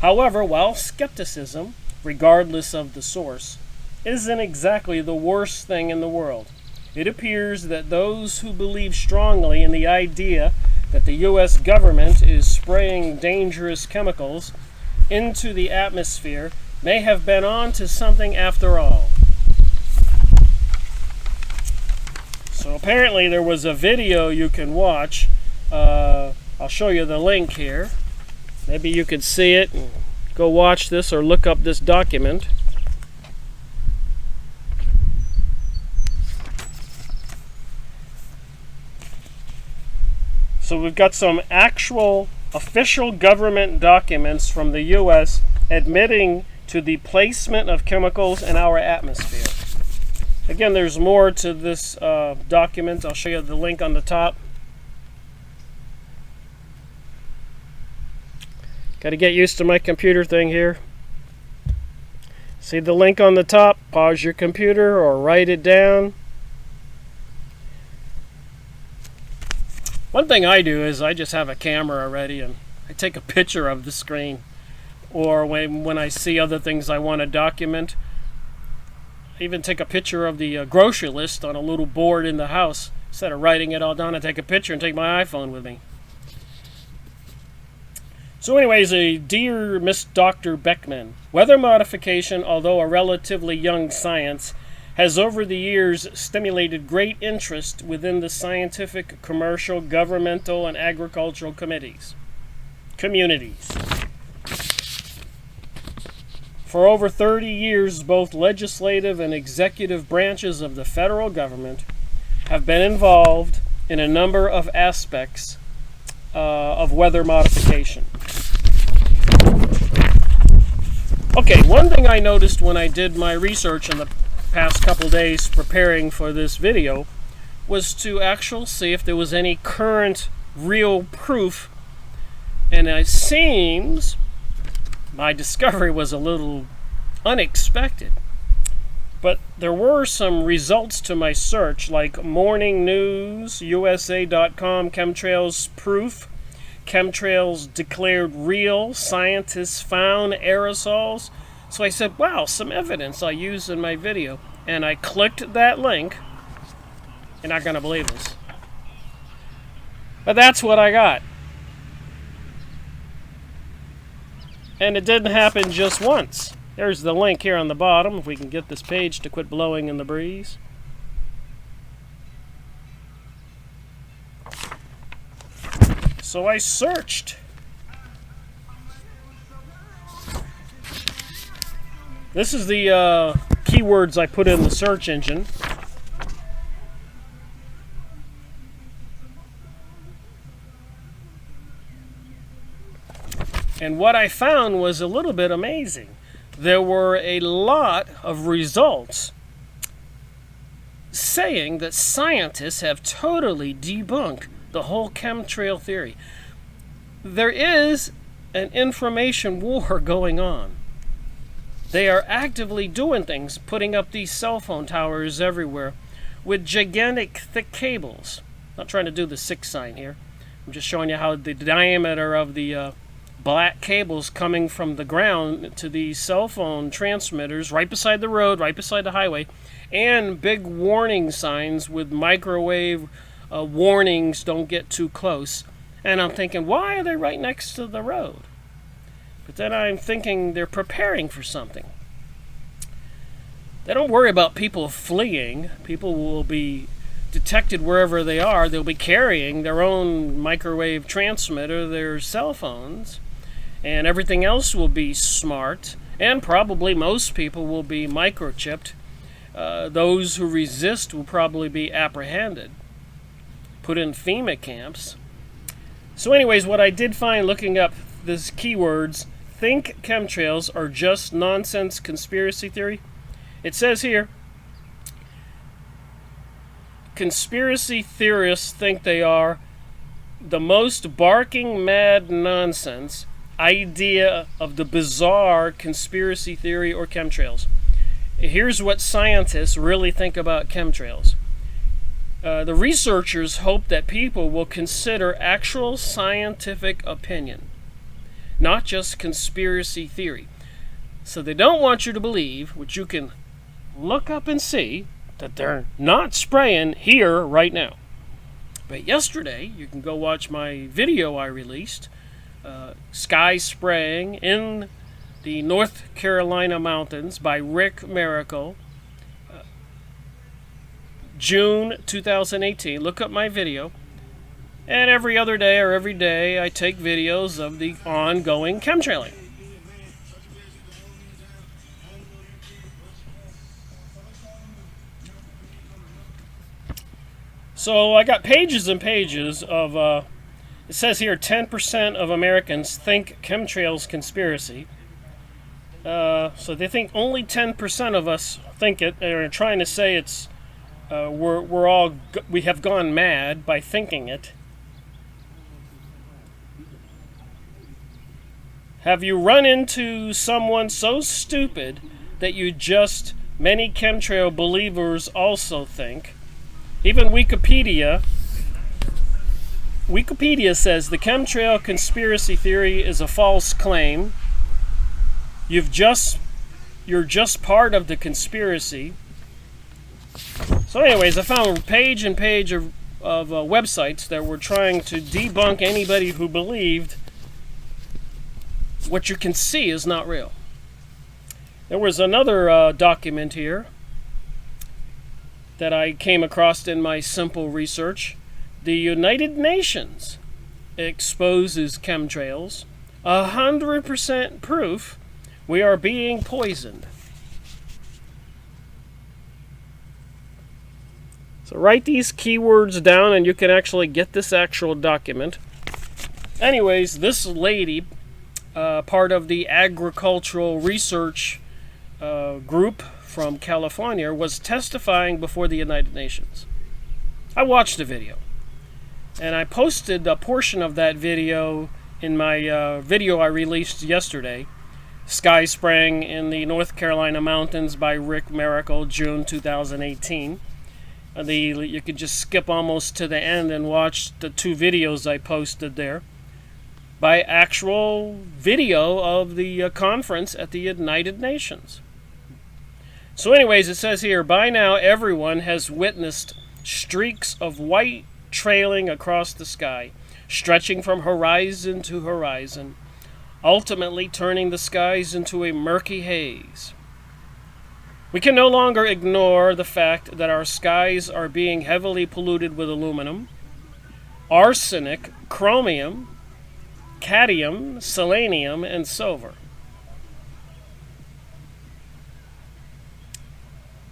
However, while skepticism, regardless of the source, isn't exactly the worst thing in the world, it appears that those who believe strongly in the idea that the U.S. government is spraying dangerous chemicals into the atmosphere may have been on to something after all. So apparently there was a video you can watch. I'll show you the link here. Maybe you could see it and go watch this or look up this document. So we've got some actual official government documents from the U.S. admitting to the placement of chemicals in our atmosphere. Again, there's more to this document. I'll show you the link on the top. Got to get used to my computer thing here. See the link on the top? Pause your computer or write it down. One thing I do is I just have a camera ready and I take a picture of the screen. Or when I see other things I want to document, I even take a picture of the grocery list on a little board in the house. Instead of writing it all down, I take a picture and take my iPhone with me. So anyways, dear Miss Dr. Beckman, weather modification, although a relatively young science, has over the years stimulated great interest within the scientific, commercial, governmental, and agricultural communities. For over 30 years, both legislative and executive branches of the federal government have been involved in a number of aspects of weather modification. Okay, one thing I noticed when I did my research in the past couple days preparing for this video was to actually see if there was any current real proof, and it seems my discovery was a little unexpected. But there were some results to my search, like Morning News, USA.com, chemtrails proof, chemtrails declared real, scientists found aerosols. So I said, wow, some evidence I used in my video. And I clicked that link. You're not going to believe this. But that's what I got. And it didn't happen just once. There's the link here on the bottom, if we can get this page to quit blowing in the breeze. So I searched. This is the keywords I put in the search engine. And what I found was a little bit amazing. There were a lot of results saying that scientists have totally debunked the whole chemtrail theory. There is an information war going on. They are actively doing things, putting up these cell phone towers everywhere with gigantic thick cables. I'm not trying to do the 6 sign here. I'm just showing you how the diameter of the black cables coming from the ground to these cell phone transmitters right beside the road, right beside the highway, and big warning signs with microwave warnings, don't get too close. And I'm thinking, why are they right next to the road? But then I'm thinking they're preparing for something. They don't worry about people fleeing. People will be detected wherever they are. They'll be carrying their own microwave transmitter, their cell phones, and everything else will be smart, and probably most people will be microchipped. Those who resist will probably be apprehended, put in FEMA camps. So anyways, what I did find looking up this keywords, think chemtrails are just nonsense conspiracy theory. It says here, conspiracy theorists think they are the most barking mad nonsense idea of the bizarre conspiracy theory or chemtrails. Here's what scientists really think about chemtrails. The researchers hope that people will consider actual scientific opinion, not just conspiracy theory. So they don't want you to believe, which you can look up and see, that they're not spraying here right now. But yesterday, you can go watch my video I released, Sky Spraying in the North Carolina Mountains by Rick Miracle, June 2018. Look up my video. And every other day or every day, I take videos of the ongoing chemtrailing. So I got pages and pages of, it says here 10% of Americans think chemtrails conspiracy. So they think only 10% of us think it. They're trying to say it's, we have gone mad by thinking it. Have you run into someone so stupid that many chemtrail believers also think? Even Wikipedia Wikipedia says the chemtrail conspiracy theory is a false claim. You're just part of the conspiracy. So anyways, I found page and page of websites that were trying to debunk anybody who believed what you can see is not real. There was another document here that I came across in my simple research. The United Nations exposes chemtrails. 100% proof we are being poisoned. So write these keywords down and you can actually get this actual document. Anyways, this lady, part of the agricultural research group from California, was testifying before the United Nations. I watched the video. And I posted a portion of that video in my video I released yesterday, Sky Spraying in the North Carolina Mountains by Rick Miracle, June 2018. You could just skip almost to the end and watch the 2 videos I posted there by actual video of the conference at the United Nations. So anyways, it says here, by now everyone has witnessed streaks of white trailing across the sky, stretching from horizon to horizon, ultimately turning the skies into a murky haze. We can no longer ignore the fact that our skies are being heavily polluted with aluminum, arsenic, chromium, cadmium, selenium, and silver.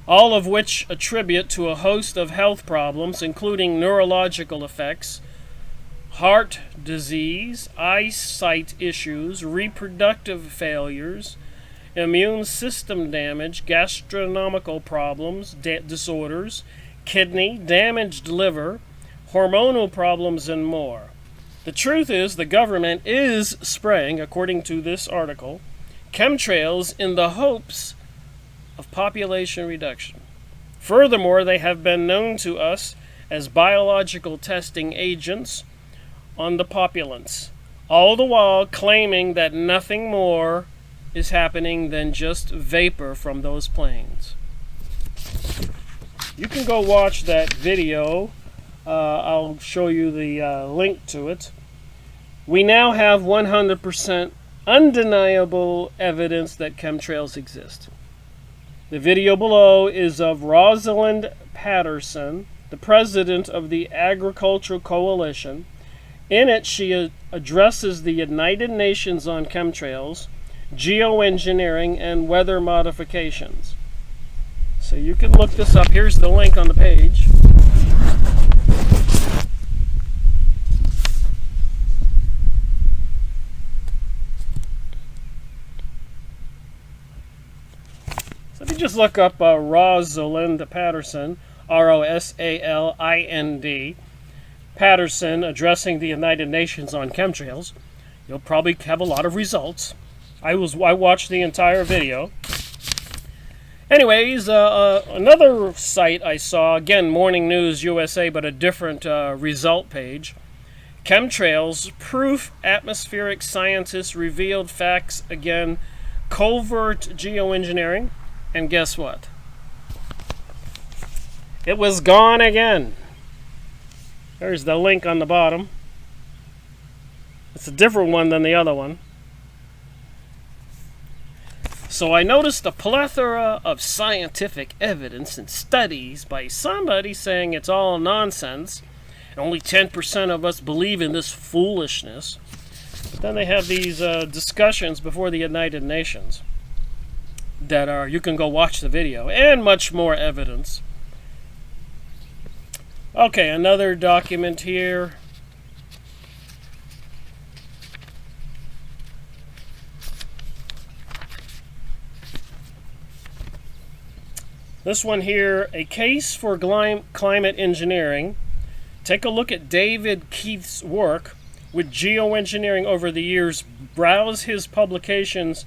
All of which attribute to a host of health problems, including neurological effects, heart disease, eyesight issues, reproductive failures, immune system damage, gastronomical problems, disorders, kidney, damaged liver, hormonal problems, and more. The truth is, the government is spraying, according to this article, chemtrails in the hopes of population reduction. Furthermore, they have been known to us as biological testing agents on the populace, all the while claiming that nothing more is happening than just vapor from those planes. You can go watch that video. I'll show you the link to it. We now have 100% undeniable evidence that chemtrails exist. The video below is of Rosalind Patterson, the president of the Agricultural Coalition. In it, she addresses the United Nations on chemtrails, geoengineering, and weather modifications. So you can look this up. Here's the link on the page. So if you just look up Rosalind Patterson, Rosalind Patterson addressing the United Nations on chemtrails, you'll probably have a lot of results. I watched the entire video. Anyways, another site I saw, again, Morning News USA, but a different result page. Chemtrails, proof atmospheric scientists revealed facts again, covert geoengineering, and guess what? It was gone again. There's the link on the bottom. It's a different one than the other one. So I noticed a plethora of scientific evidence and studies by somebody saying it's all nonsense, and only 10% of us believe in this foolishness. But then they have these discussions before the United Nations that are, you can go watch the video, and much more evidence. Okay, another document here. This one here, a case for climate engineering. Take a look at David Keith's work with geoengineering over the years. Browse his publications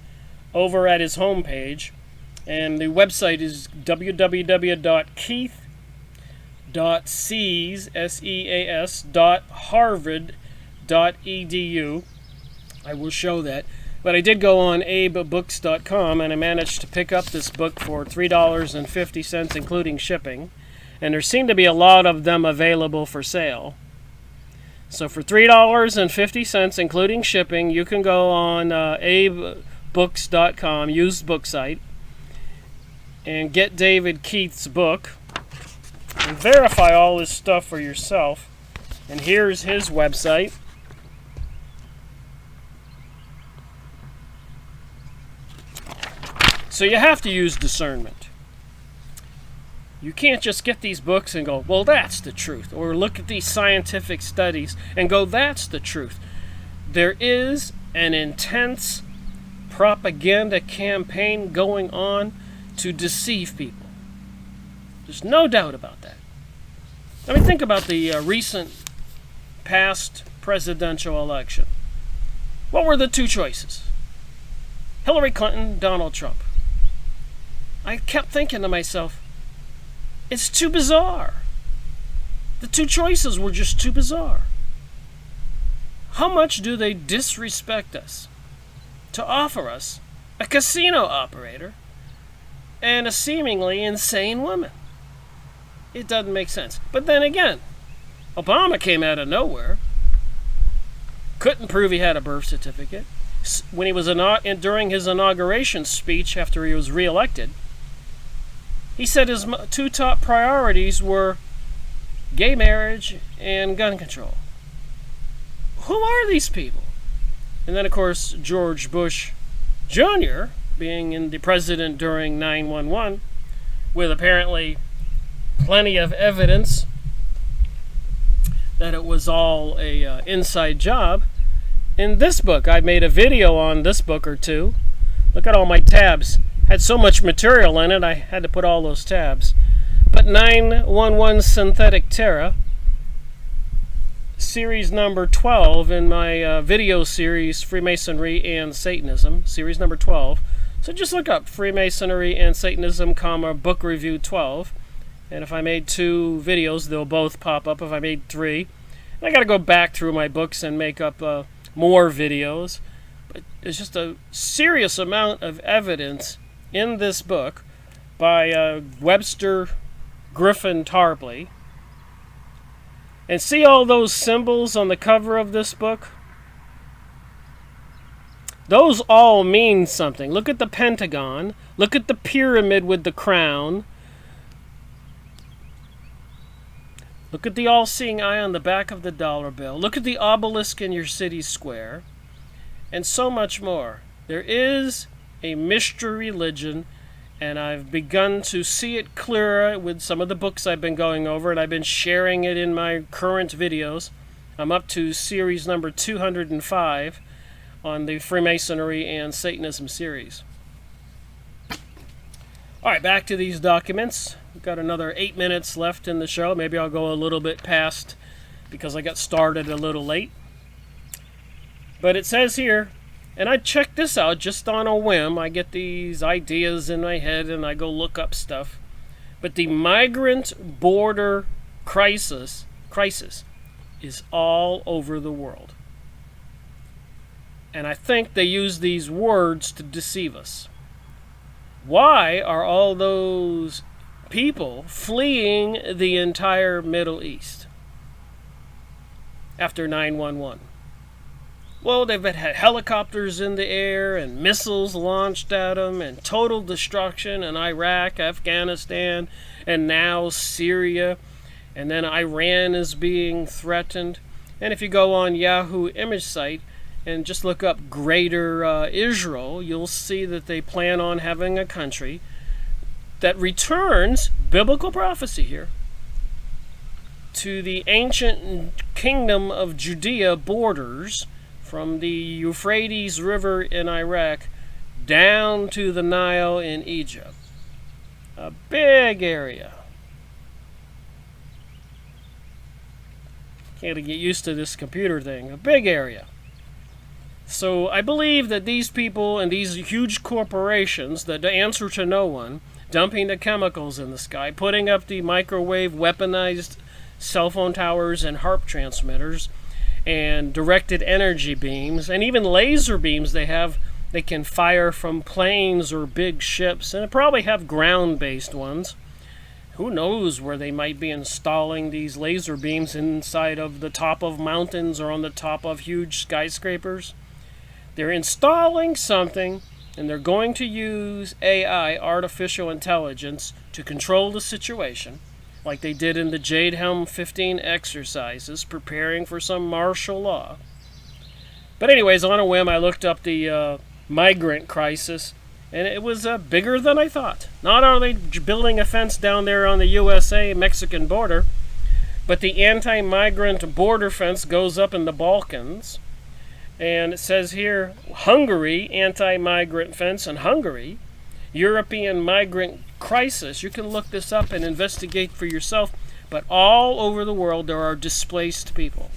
over at his homepage. And the website is www.keith.org. abe.harvard.edu. I will show that. But I did go on abebooks.com, and I managed to pick up this book for $3.50, including shipping. And there seem to be a lot of them available for sale. So for $3.50, including shipping, you can go on abebooks.com, used book site, and get David Keith's book and verify all this stuff for yourself. And here's his website. So you have to use discernment. You can't just get these books and go, well, that's the truth. Or look at these scientific studies and go, that's the truth. There is an intense propaganda campaign going on to deceive people. There's no doubt about that. I mean, think about the recent past presidential election. What were the two choices? Hillary Clinton, Donald Trump. I kept thinking to myself, it's too bizarre. The two choices were just too bizarre. How much do they disrespect us to offer us a casino operator and a seemingly insane woman? It doesn't make sense. But then again, Obama came out of nowhere. Couldn't prove he had a birth certificate. When he was during his inauguration speech after he was reelected, he said his two top priorities were gay marriage and gun control. Who are these people? And then, of course, George Bush Jr., being the president during 9/11, with apparently plenty of evidence that it was all a inside job. In this book, I made a video on this book or two. Look at all my tabs. Had so much material in it, I had to put all those tabs. But 911 Synthetic Terror, series number 12 in my video series, Freemasonry and Satanism, series number 12. So just look up Freemasonry and Satanism, book review 12. And if I made 2 videos, they'll both pop up. If I made 3, and I got to go back through my books and make up more videos. But there's just a serious amount of evidence in this book by Webster Griffin Tarpley. And see all those symbols on the cover of this book? Those all mean something. Look at the Pentagon. Look at the pyramid with the crown. Look at the all-seeing eye on the back of the dollar bill. Look at the obelisk in your city square. And so much more. There is a mystery religion, and I've begun to see it clearer with some of the books I've been going over, and I've been sharing it in my current videos. I'm up to series number 205 on the Freemasonry and Satanism series. Alright, back to these documents. We've got another 8 minutes left in the show. Maybe I'll go a little bit past because I got started a little late. But it says here, and I checked this out just on a whim. I get these ideas in my head and I go look up stuff. But the migrant border crisis is all over the world. And I think they use these words to deceive us. Why are all those people fleeing the entire Middle East after 9/11? Well, they've had helicopters in the air and missiles launched at them and total destruction in Iraq, Afghanistan, and now Syria. And then Iran is being threatened. And if you go on Yahoo image site and just look up Greater Israel, you'll see that they plan on having a country that returns, biblical prophecy here, to the ancient kingdom of Judea borders from the Euphrates River in Iraq down to the Nile in Egypt. A big area. Can't get used to this computer thing. A big area. So I believe that these people and these huge corporations that answer to no one, dumping the chemicals in the sky, putting up the microwave weaponized cell phone towers and HAARP transmitters, and directed energy beams, and even laser beams they can fire from planes or big ships, and they probably have ground-based ones. Who knows where they might be installing these laser beams, inside of the top of mountains or on the top of huge skyscrapers. They're installing something, and they're going to use AI, artificial intelligence, to control the situation, like they did in the Jade Helm 15 exercises, preparing for some martial law. But anyways, on a whim, I looked up the migrant crisis, and it was bigger than I thought. Not only building a fence down there on the USA-Mexican border, but the anti-migrant border fence goes up in the Balkans. And it says here, Hungary, anti-migrant fence in Hungary, European migrant crisis. You can look this up and investigate for yourself. But all over the world, there are displaced people.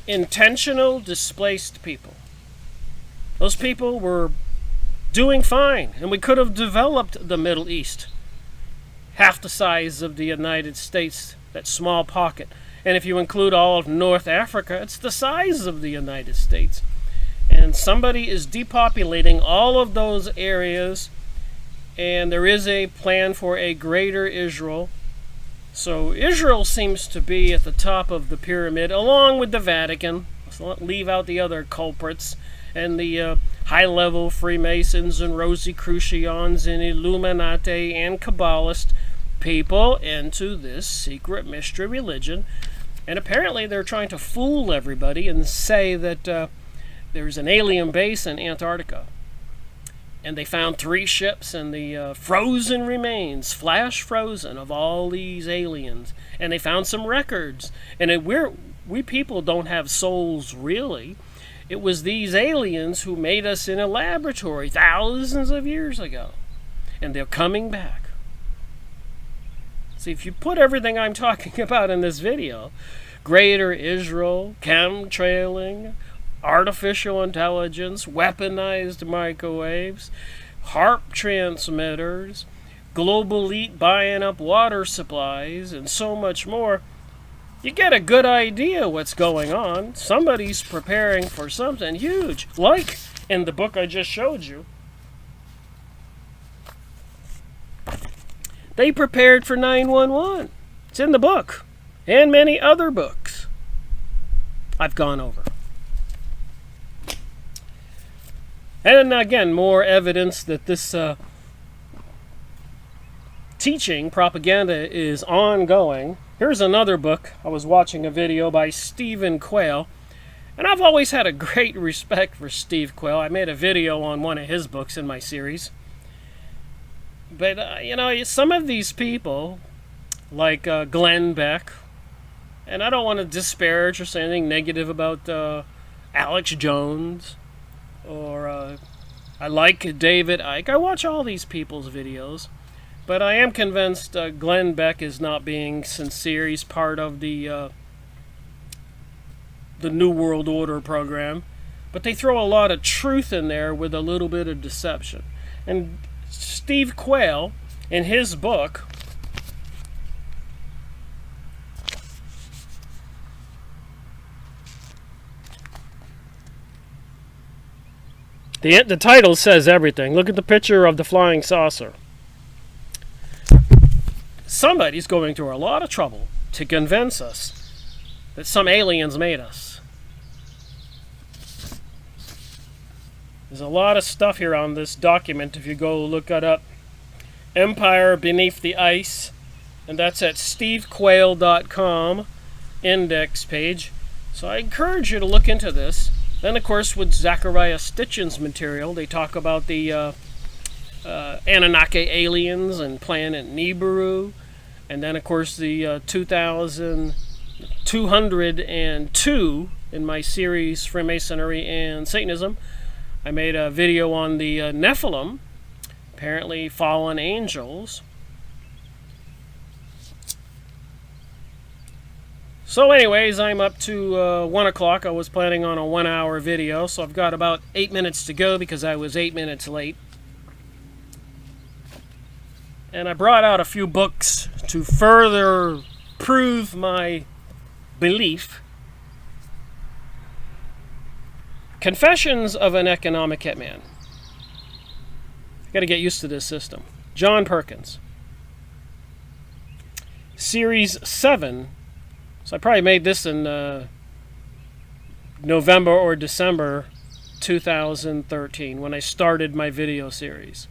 Intentional displaced people. Those people were doing fine, and we could have developed the Middle East. Half the size of the United States, that small pocket. And if you include all of North Africa, it's the size of the United States. And somebody is depopulating all of those areas, and there is a plan for a greater Israel. So Israel seems to be at the top of the pyramid, along with the Vatican. Let's leave out the other culprits, and the high-level Freemasons and Rosicrucians and Illuminati and Kabbalist people into this secret mystery religion. And apparently they're trying to fool everybody and say that there's an alien base in Antarctica. And they found 3 ships and the frozen remains, flash frozen, of all these aliens. And they found some records. And we people don't have souls, really. It was these aliens who made us in a laboratory thousands of years ago. And they're coming back. See, if you put everything I'm talking about in this video, greater Israel, chemtrailing, artificial intelligence, weaponized microwaves, HAARP transmitters, global elite buying up water supplies, and so much more, you get a good idea what's going on. Somebody's preparing for something huge, like in the book I just showed you. They prepared for 9/11. It's in the book, and many other books I've gone over. And again, more evidence that this teaching, propaganda, is ongoing. Here's another book. I was watching a video by Stephen Quayle, and I've always had a great respect for Steve Quayle. I made a video on one of his books in my series. But, some of these people, like Glenn Beck, and I don't want to disparage or say anything negative about Alex Jones, or I like David Icke. I watch all these people's videos, but I am convinced Glenn Beck is not being sincere. He's part of the New World Order program, but they throw a lot of truth in there with a little bit of deception. And Steve Quayle, in his book, the title says everything. Look at the picture of the flying saucer. Somebody's going through a lot of trouble to convince us that some aliens made us. There's a lot of stuff here on this document if you go look it up. Empire Beneath the Ice, and that's at stevequayle.com index page. So I encourage you to look into this. Then, of course, with Zachariah Stitchin's material, they talk about the Anunnaki aliens and Planet Nibiru. And then, of course, the 2202 in my series Freemasonry and Satanism. I made a video on the Nephilim, apparently fallen angels. So anyways, I'm up to 1 o'clock. I was planning on a 1-hour video, so I've got about 8 minutes to go because I was 8 minutes late. And I brought out a few books to further prove my belief. Confessions of an Economic Hitman. Got to get used to this system. John Perkins. Series 7. So I probably made this in November or December 2013 when I started my video series.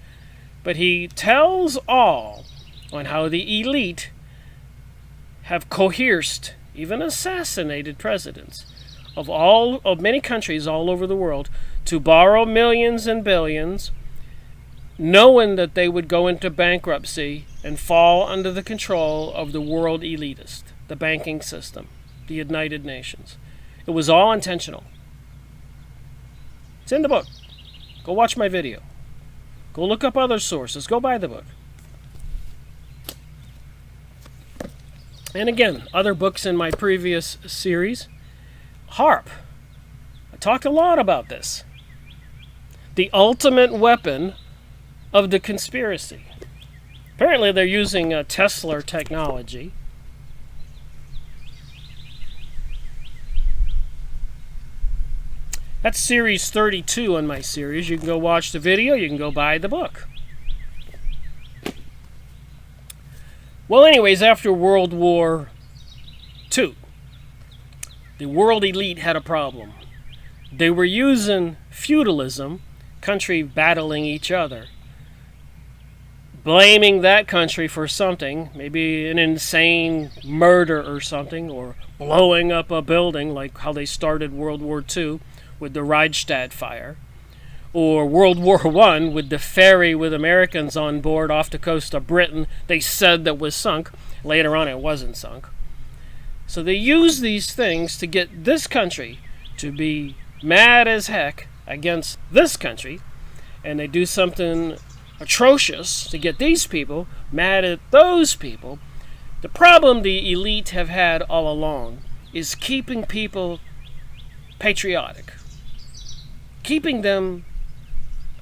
But he tells all on how the elite have coerced, even assassinated presidents of many countries all over the world to borrow millions and billions, knowing that they would go into bankruptcy and fall under the control of the world elitist, the banking system, the United Nations. It was all intentional. It's in the book. Go watch my video. Go look up other sources. Go buy the book. And again, other books in my previous series. HAARP. I talked a lot about this. The ultimate weapon of the conspiracy. Apparently they're using Tesla technology. That's series 32 on my series. You can go watch the video. You can go buy the book. Well, anyways, after World War II, the world elite had a problem. They were using feudalism, country battling each other, blaming that country for something, maybe an insane murder or something, or blowing up a building like how they started World War II with the Reichstag fire, or World War I with the ferry with Americans on board off the coast of Britain they said that was sunk. Later on it wasn't sunk. So they use these things to get this country to be mad as heck against this country, and they do something atrocious to get these people mad at those people. The problem the elite have had all along is keeping people patriotic, keeping them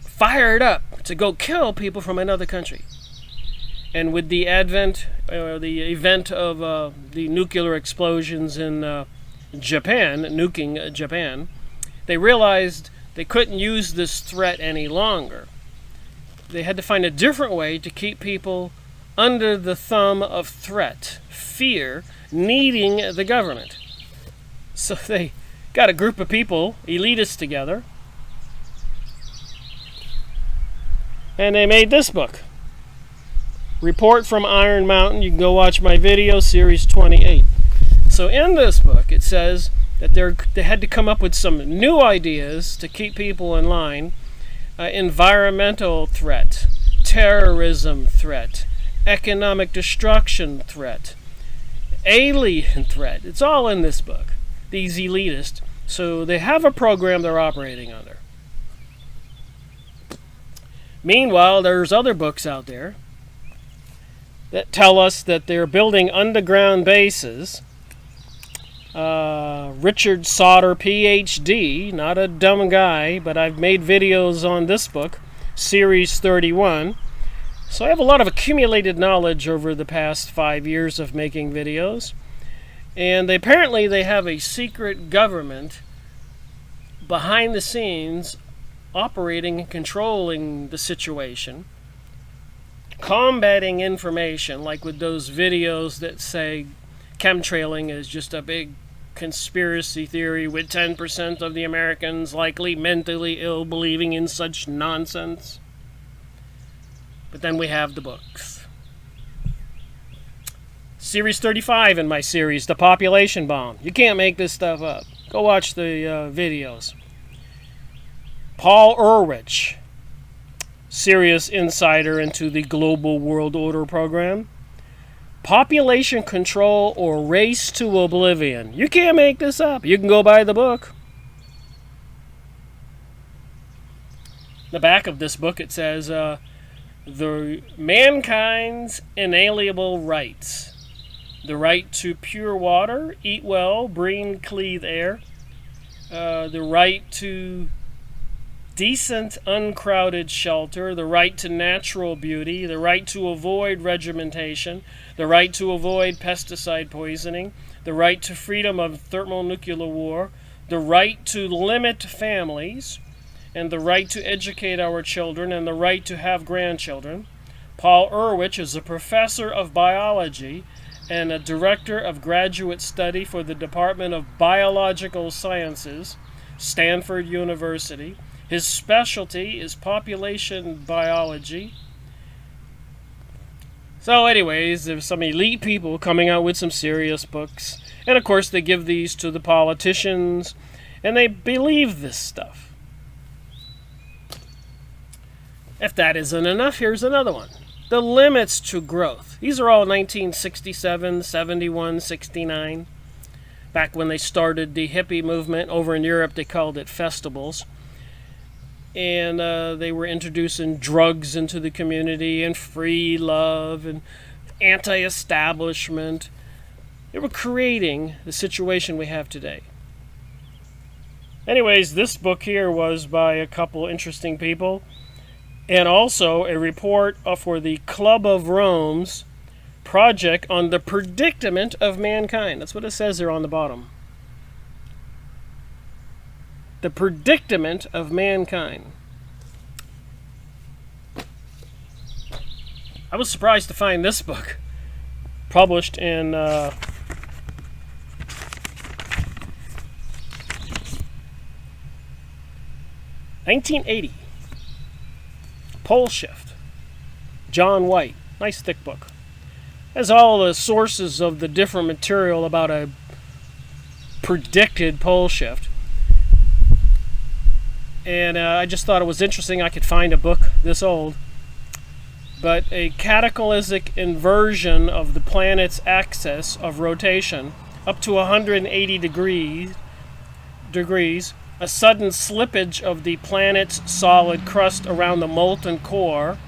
fired up to go kill people from another country. And with the event of the nuclear explosions in Japan, nuking Japan, they realized they couldn't use this threat any longer. They had to find a different way to keep people under the thumb of threat, fear, needing the government. So they got a group of people, elitists, together, and they made this book. Report from Iron Mountain. You can go watch my video, series 28. So in this book, it says that they had to come up with some new ideas to keep people in line. Environmental threat, terrorism threat, economic destruction threat, alien threat. It's all in this book, these elitists. So they have a program they're operating under. Meanwhile, there's other books out there that tell us that they're building underground bases. Richard Sauter, PhD, not a dumb guy, but I've made videos on this book, Series 31. So I have a lot of accumulated knowledge over the past 5 years of making videos. And apparently they have a secret government behind the scenes operating and controlling the situation, combating information, like with those videos that say chemtrailing is just a big conspiracy theory with 10% of the Americans likely mentally ill believing in such nonsense. But then we have the books. Series 35 in my series, The Population Bomb. You can't make this stuff up. Go watch the videos. Paul Ehrlich, serious insider into the global world order program. Population control or race to oblivion. You can't make this up. You can go buy the book. The back of this book, it says, the mankind's inalienable rights. the right to pure water, eat well, breathe clean air, the right to decent, uncrowded shelter, the right to natural beauty, the right to avoid regimentation, the right to avoid pesticide poisoning, the right to freedom of thermonuclear war, the right to limit families, and the right to educate our children, and the right to have grandchildren. Paul Ehrlich is a professor of biology and a director of graduate study for the Department of Biological Sciences, Stanford University. His specialty is population biology. So anyways, there's some elite people coming out with some serious books. And of course they give these to the politicians, and they believe this stuff. If that isn't enough, here's another one. The Limits to Growth. These are all 1967, 71, 69. Back when they started the hippie movement. Over in Europe they called it festivals. And they were introducing drugs into the community and free love and anti-establishment. They were creating the situation we have today. Anyways, this book here was by a couple interesting people, and also a report for the Club of Rome's project on the predicament of mankind. That's what it says there on the bottom. The predicament of mankind. I was surprised to find this book published in 1980. Pole Shift. John White. Nice thick book. Has all the sources of the different material about a predicted pole shift. And I just thought it was interesting I could find a book this old. But a cataclysmic inversion of the planet's axis of rotation up to 180 degrees, a sudden slippage of the planet's solid crust around the molten core,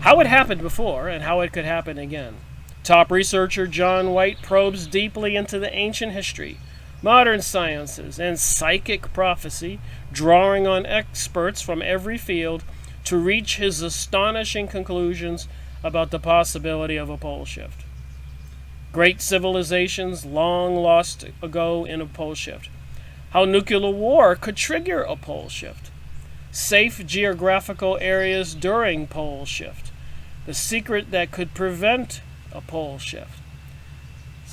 how it happened before and how it could happen again. Top researcher John White probes deeply into the ancient history, modern sciences, and psychic prophecy, drawing on experts from every field to reach his astonishing conclusions about the possibility of a pole shift. Great civilizations long lost ago in a pole shift. How nuclear war could trigger a pole shift. Safe geographical areas during pole shift. The secret that could prevent a pole shift.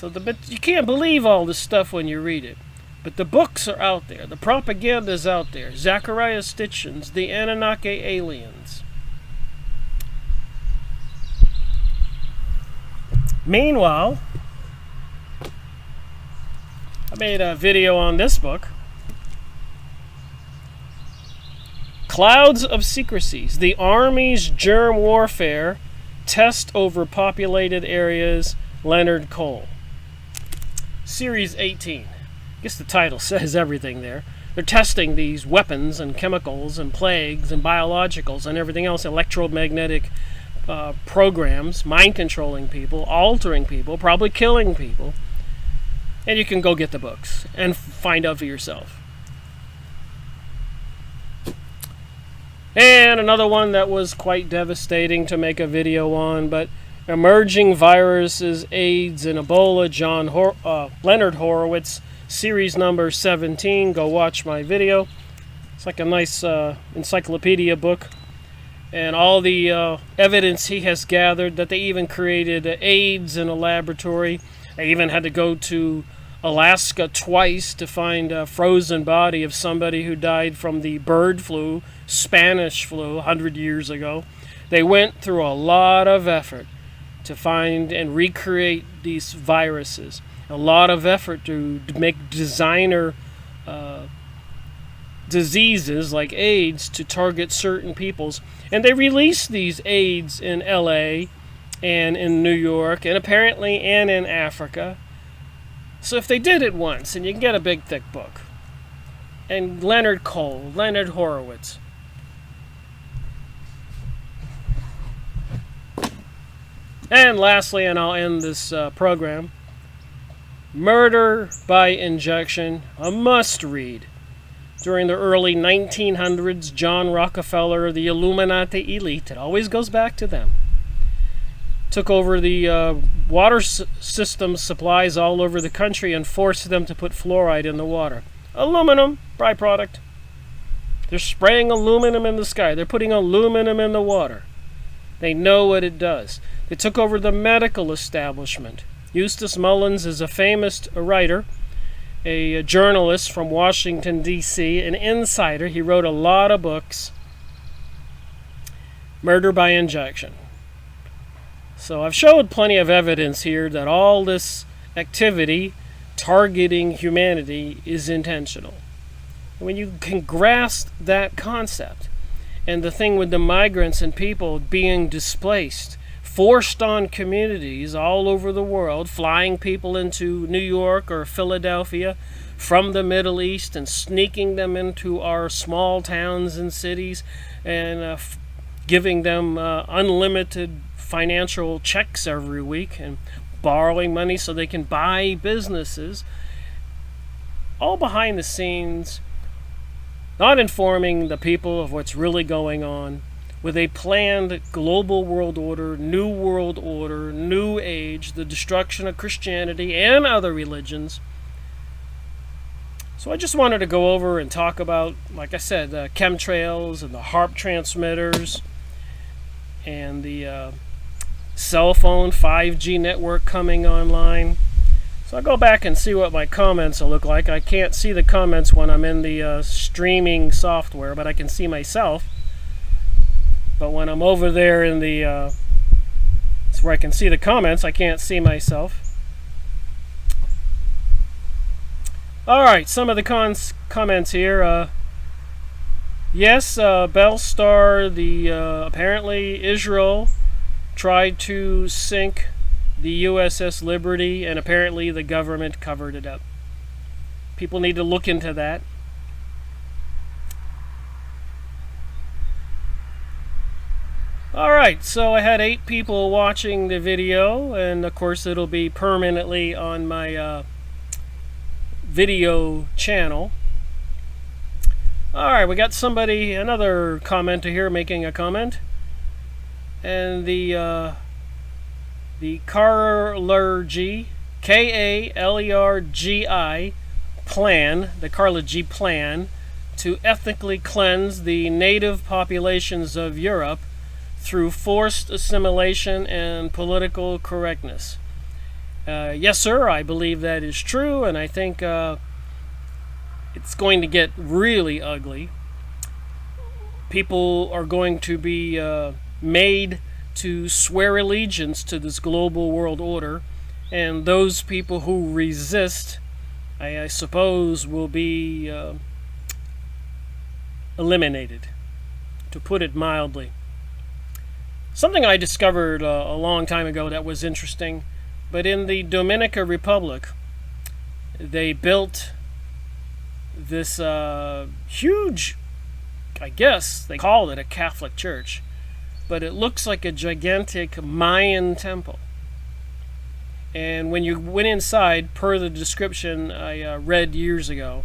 But you can't believe all this stuff when you read it. But the books are out there. The propaganda is out there. Zecharia Sitchin's The Anunnaki Aliens. Meanwhile, I made a video on this book. Clouds of Secrecies. The Army's Germ Warfare Test Over Populated Areas. Leonard Cole. Series 18. I guess the title says everything there. They're testing these weapons and chemicals and plagues and biologicals and everything else, electromagnetic programs, mind controlling people, altering people, probably killing people. And you can go get the books and find out for yourself. And another one that was quite devastating to make a video on, but Emerging Viruses, AIDS, and Ebola, Leonard Horowitz, series number 17. Go watch my video. It's like a nice encyclopedia book. And all the evidence he has gathered, that they even created AIDS in a laboratory. They even had to go to Alaska twice to find a frozen body of somebody who died from the bird flu, Spanish flu, 100 years ago. They went through a lot of effort to find and recreate these viruses. A lot of effort to make designer diseases like AIDS to target certain peoples. And they released these AIDS in LA and in New York and apparently and in Africa. So if they did it once, and you can get a big thick book. And Leonard Cole, Leonard Horowitz. And lastly, and I'll end this program, Murder by Injection, a must-read. During the early 1900s, John Rockefeller, the Illuminati elite, it always goes back to them, took over the water system supplies all over the country and forced them to put fluoride in the water. Aluminum, byproduct. They're spraying aluminum in the sky. They're putting aluminum in the water. They know what it does. They took over the medical establishment. Eustace Mullins is a famous writer, a journalist from Washington, D.C., an insider. He wrote a lot of books. Murder by Injection. So I've showed plenty of evidence here that all this activity targeting humanity is intentional. And when you can grasp that concept, and the thing with the migrants and people being displaced, forced on communities all over the world, flying people into New York or Philadelphia from the Middle East and sneaking them into our small towns and cities and giving them unlimited financial checks every week and borrowing money so they can buy businesses, all behind the scenes, not informing the people of what's really going on, with a planned global world order, new age, the destruction of Christianity and other religions. So I just wanted to go over and talk about, like I said, the chemtrails and the HAARP transmitters and the cell phone 5G network coming online. So I'll go back and see what my comments will look like. I can't see the comments when I'm in the streaming software, but I can see myself. But when I'm over there in the it's where I can see the comments, I can't see myself. Alright, some of the comments here. Yes, Bellstar, the apparently Israel tried to sink the USS Liberty, and apparently the government covered it up. People need to look into that. Alright, so I had 8 people watching the video, and of course it'll be permanently on my video channel. Alright, we got another commenter here making a comment. And the Kalergi, Kalergi plan, the Kalergi plan to ethnically cleanse the native populations of Europe through forced assimilation and political correctness. Yes, sir, I believe that is true, and I think it's going to get really ugly. People are going to be made to swear allegiance to this global world order, and those people who resist, I suppose, will be eliminated, to put it mildly. Something I discovered a long time ago that was interesting, but in the Dominican Republic, they built this huge, I guess they call it a Catholic church, but it looks like a gigantic Mayan temple. And when you went inside, per the description I read years ago,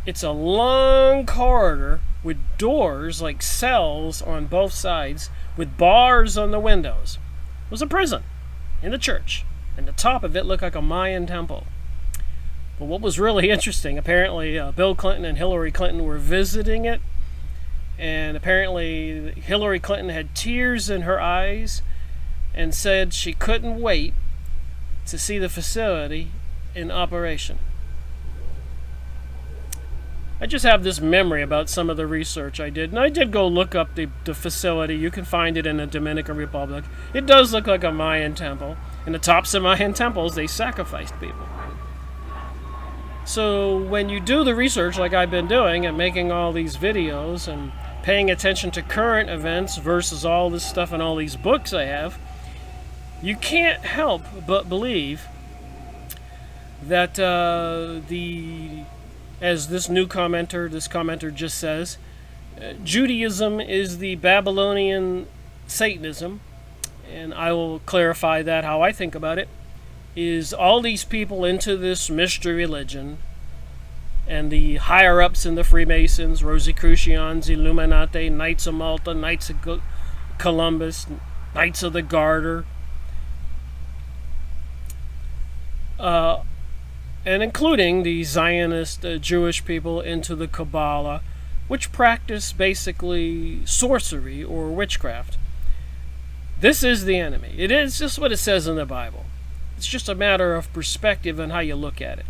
it's a long corridor with doors like cells on both sides with bars on the windows. It was a prison in the church, and the top of it looked like a Mayan temple. But what was really interesting, apparently Bill Clinton and Hillary Clinton were visiting it, and apparently Hillary Clinton had tears in her eyes and said she couldn't wait to see the facility in operation. I just have this memory about some of the research I did, and I did go look up the facility. You can find it in the Dominican Republic. It does look like a Mayan temple. In the tops of Mayan temples, they sacrificed people. So when you do the research like I've been doing and making all these videos and paying attention to current events versus all this stuff and all these books I have, you can't help but believe that as this commenter just says, Judaism is the Babylonian Satanism, and I will clarify that how I think about it, is all these people into this mystery religion and the higher-ups in the Freemasons, Rosicrucians, Illuminati, Knights of Malta, Knights of Columbus, Knights of the Garter, and including the Zionist Jewish people into the Kabbalah, which practice basically sorcery or witchcraft. This is the enemy. It is just what it says in the Bible. It's just a matter of perspective and how you look at it.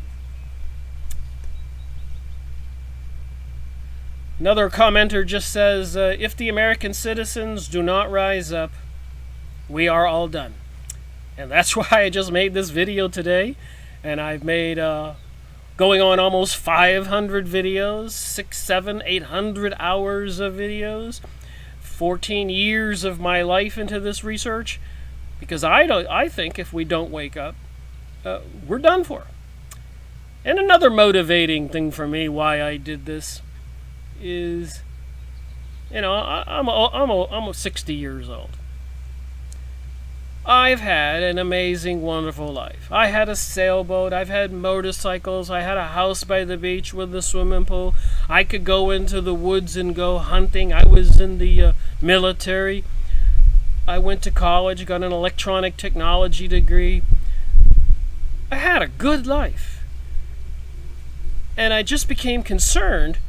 Another commenter just says, if the American citizens do not rise up, we are all done. And that's why I just made this video today. And I've made going on almost 500 videos, 600, 700, 800 hours of videos, 14 years of my life into this research, because I think if we don't wake up, we're done for. And another motivating thing for me why I did this is, I'm 60 years old. I've had an amazing, wonderful life. I had a sailboat, I've had motorcycles, I had a house by the beach with a swimming pool. I could go into the woods and go hunting. I was in the military. I went to college, got an electronic technology degree. I had a good life. And I just became concerned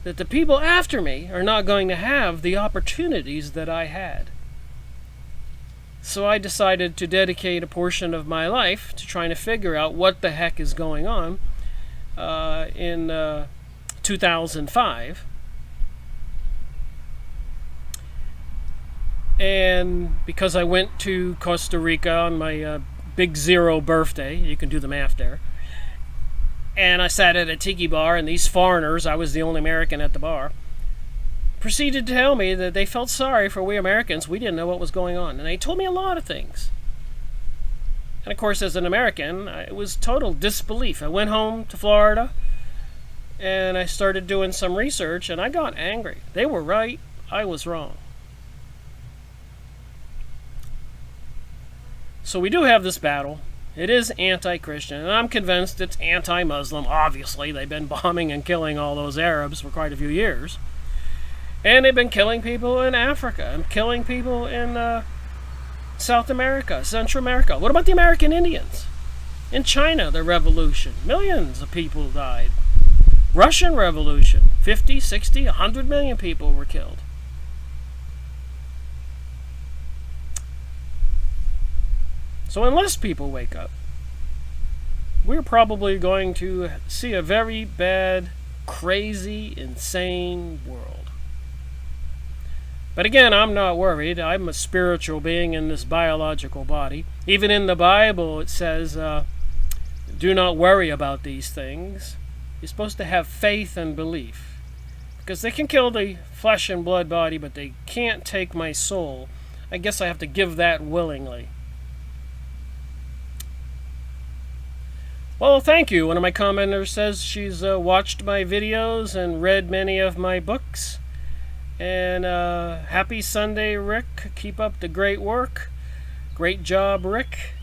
that the people after me are not going to have the opportunities that I had. So I decided to dedicate a portion of my life to trying to figure out what the heck is going on in 2005. And because I went to Costa Rica on my big 0 birthday, you can do the math there, and I sat at a tiki bar, and these foreigners, I was the only American at the bar, proceeded to tell me that they felt sorry for we Americans. We didn't know what was going on. And they told me a lot of things. And of course, as an American, it was total disbelief. I went home to Florida, and I started doing some research, and I got angry. They were right. I was wrong. So we do have this battle. It is anti-Christian, and I'm convinced it's anti-Muslim. Obviously, they've been bombing and killing all those Arabs for quite a few years. And they've been killing people in Africa and killing people in South America, Central America. What about the American Indians? In China, the revolution, millions of people died. Russian Revolution, 50, 60, 100 million people were killed. So unless people wake up, we're probably going to see a very bad, crazy, insane world. But again, I'm not worried. I'm a spiritual being in this biological body. Even in the Bible, it says, do not worry about these things. You're supposed to have faith and belief. Because they can kill the flesh and blood body, but they can't take my soul. I guess I have to give that willingly. Well, thank you. One of my commenters says she's watched my videos and read many of my books. And happy Sunday, Rick. Keep up the great work. Great job, Rick.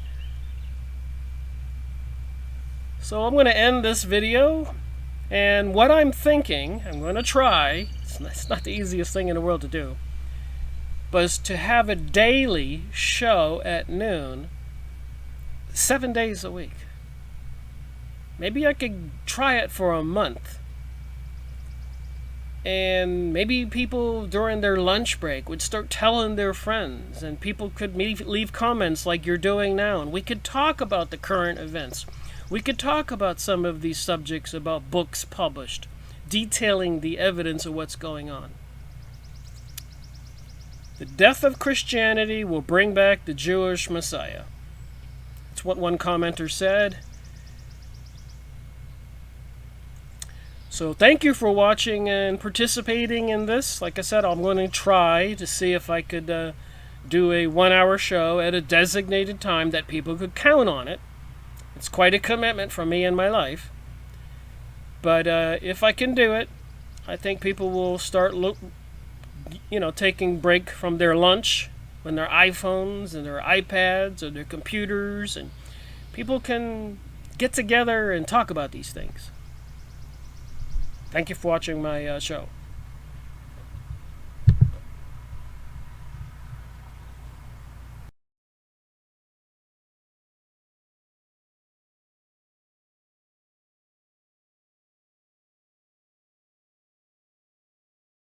So I'm going to end this video. And what I'm thinking, I'm going to try, it's not the easiest thing in the world to do, but is to have a daily show at noon, 7 days a week. Maybe I could try it for a month. And maybe people during their lunch break would start telling their friends, and people could leave comments like you're doing now, and we could talk about the current events. We could talk about some of these subjects, about books published, detailing the evidence of what's going on. The death of Christianity will bring back the Jewish Messiah. That's what one commenter said. So thank you for watching and participating in this. Like I said, I'm going to try to see if I could do a 1-hour show at a designated time that people could count on it. It's quite a commitment from me in my life. But if I can do it, I think people will start taking break from their lunch on their iPhones and their iPads or their computers, and people can get together and talk about these things. Thank you for watching my show.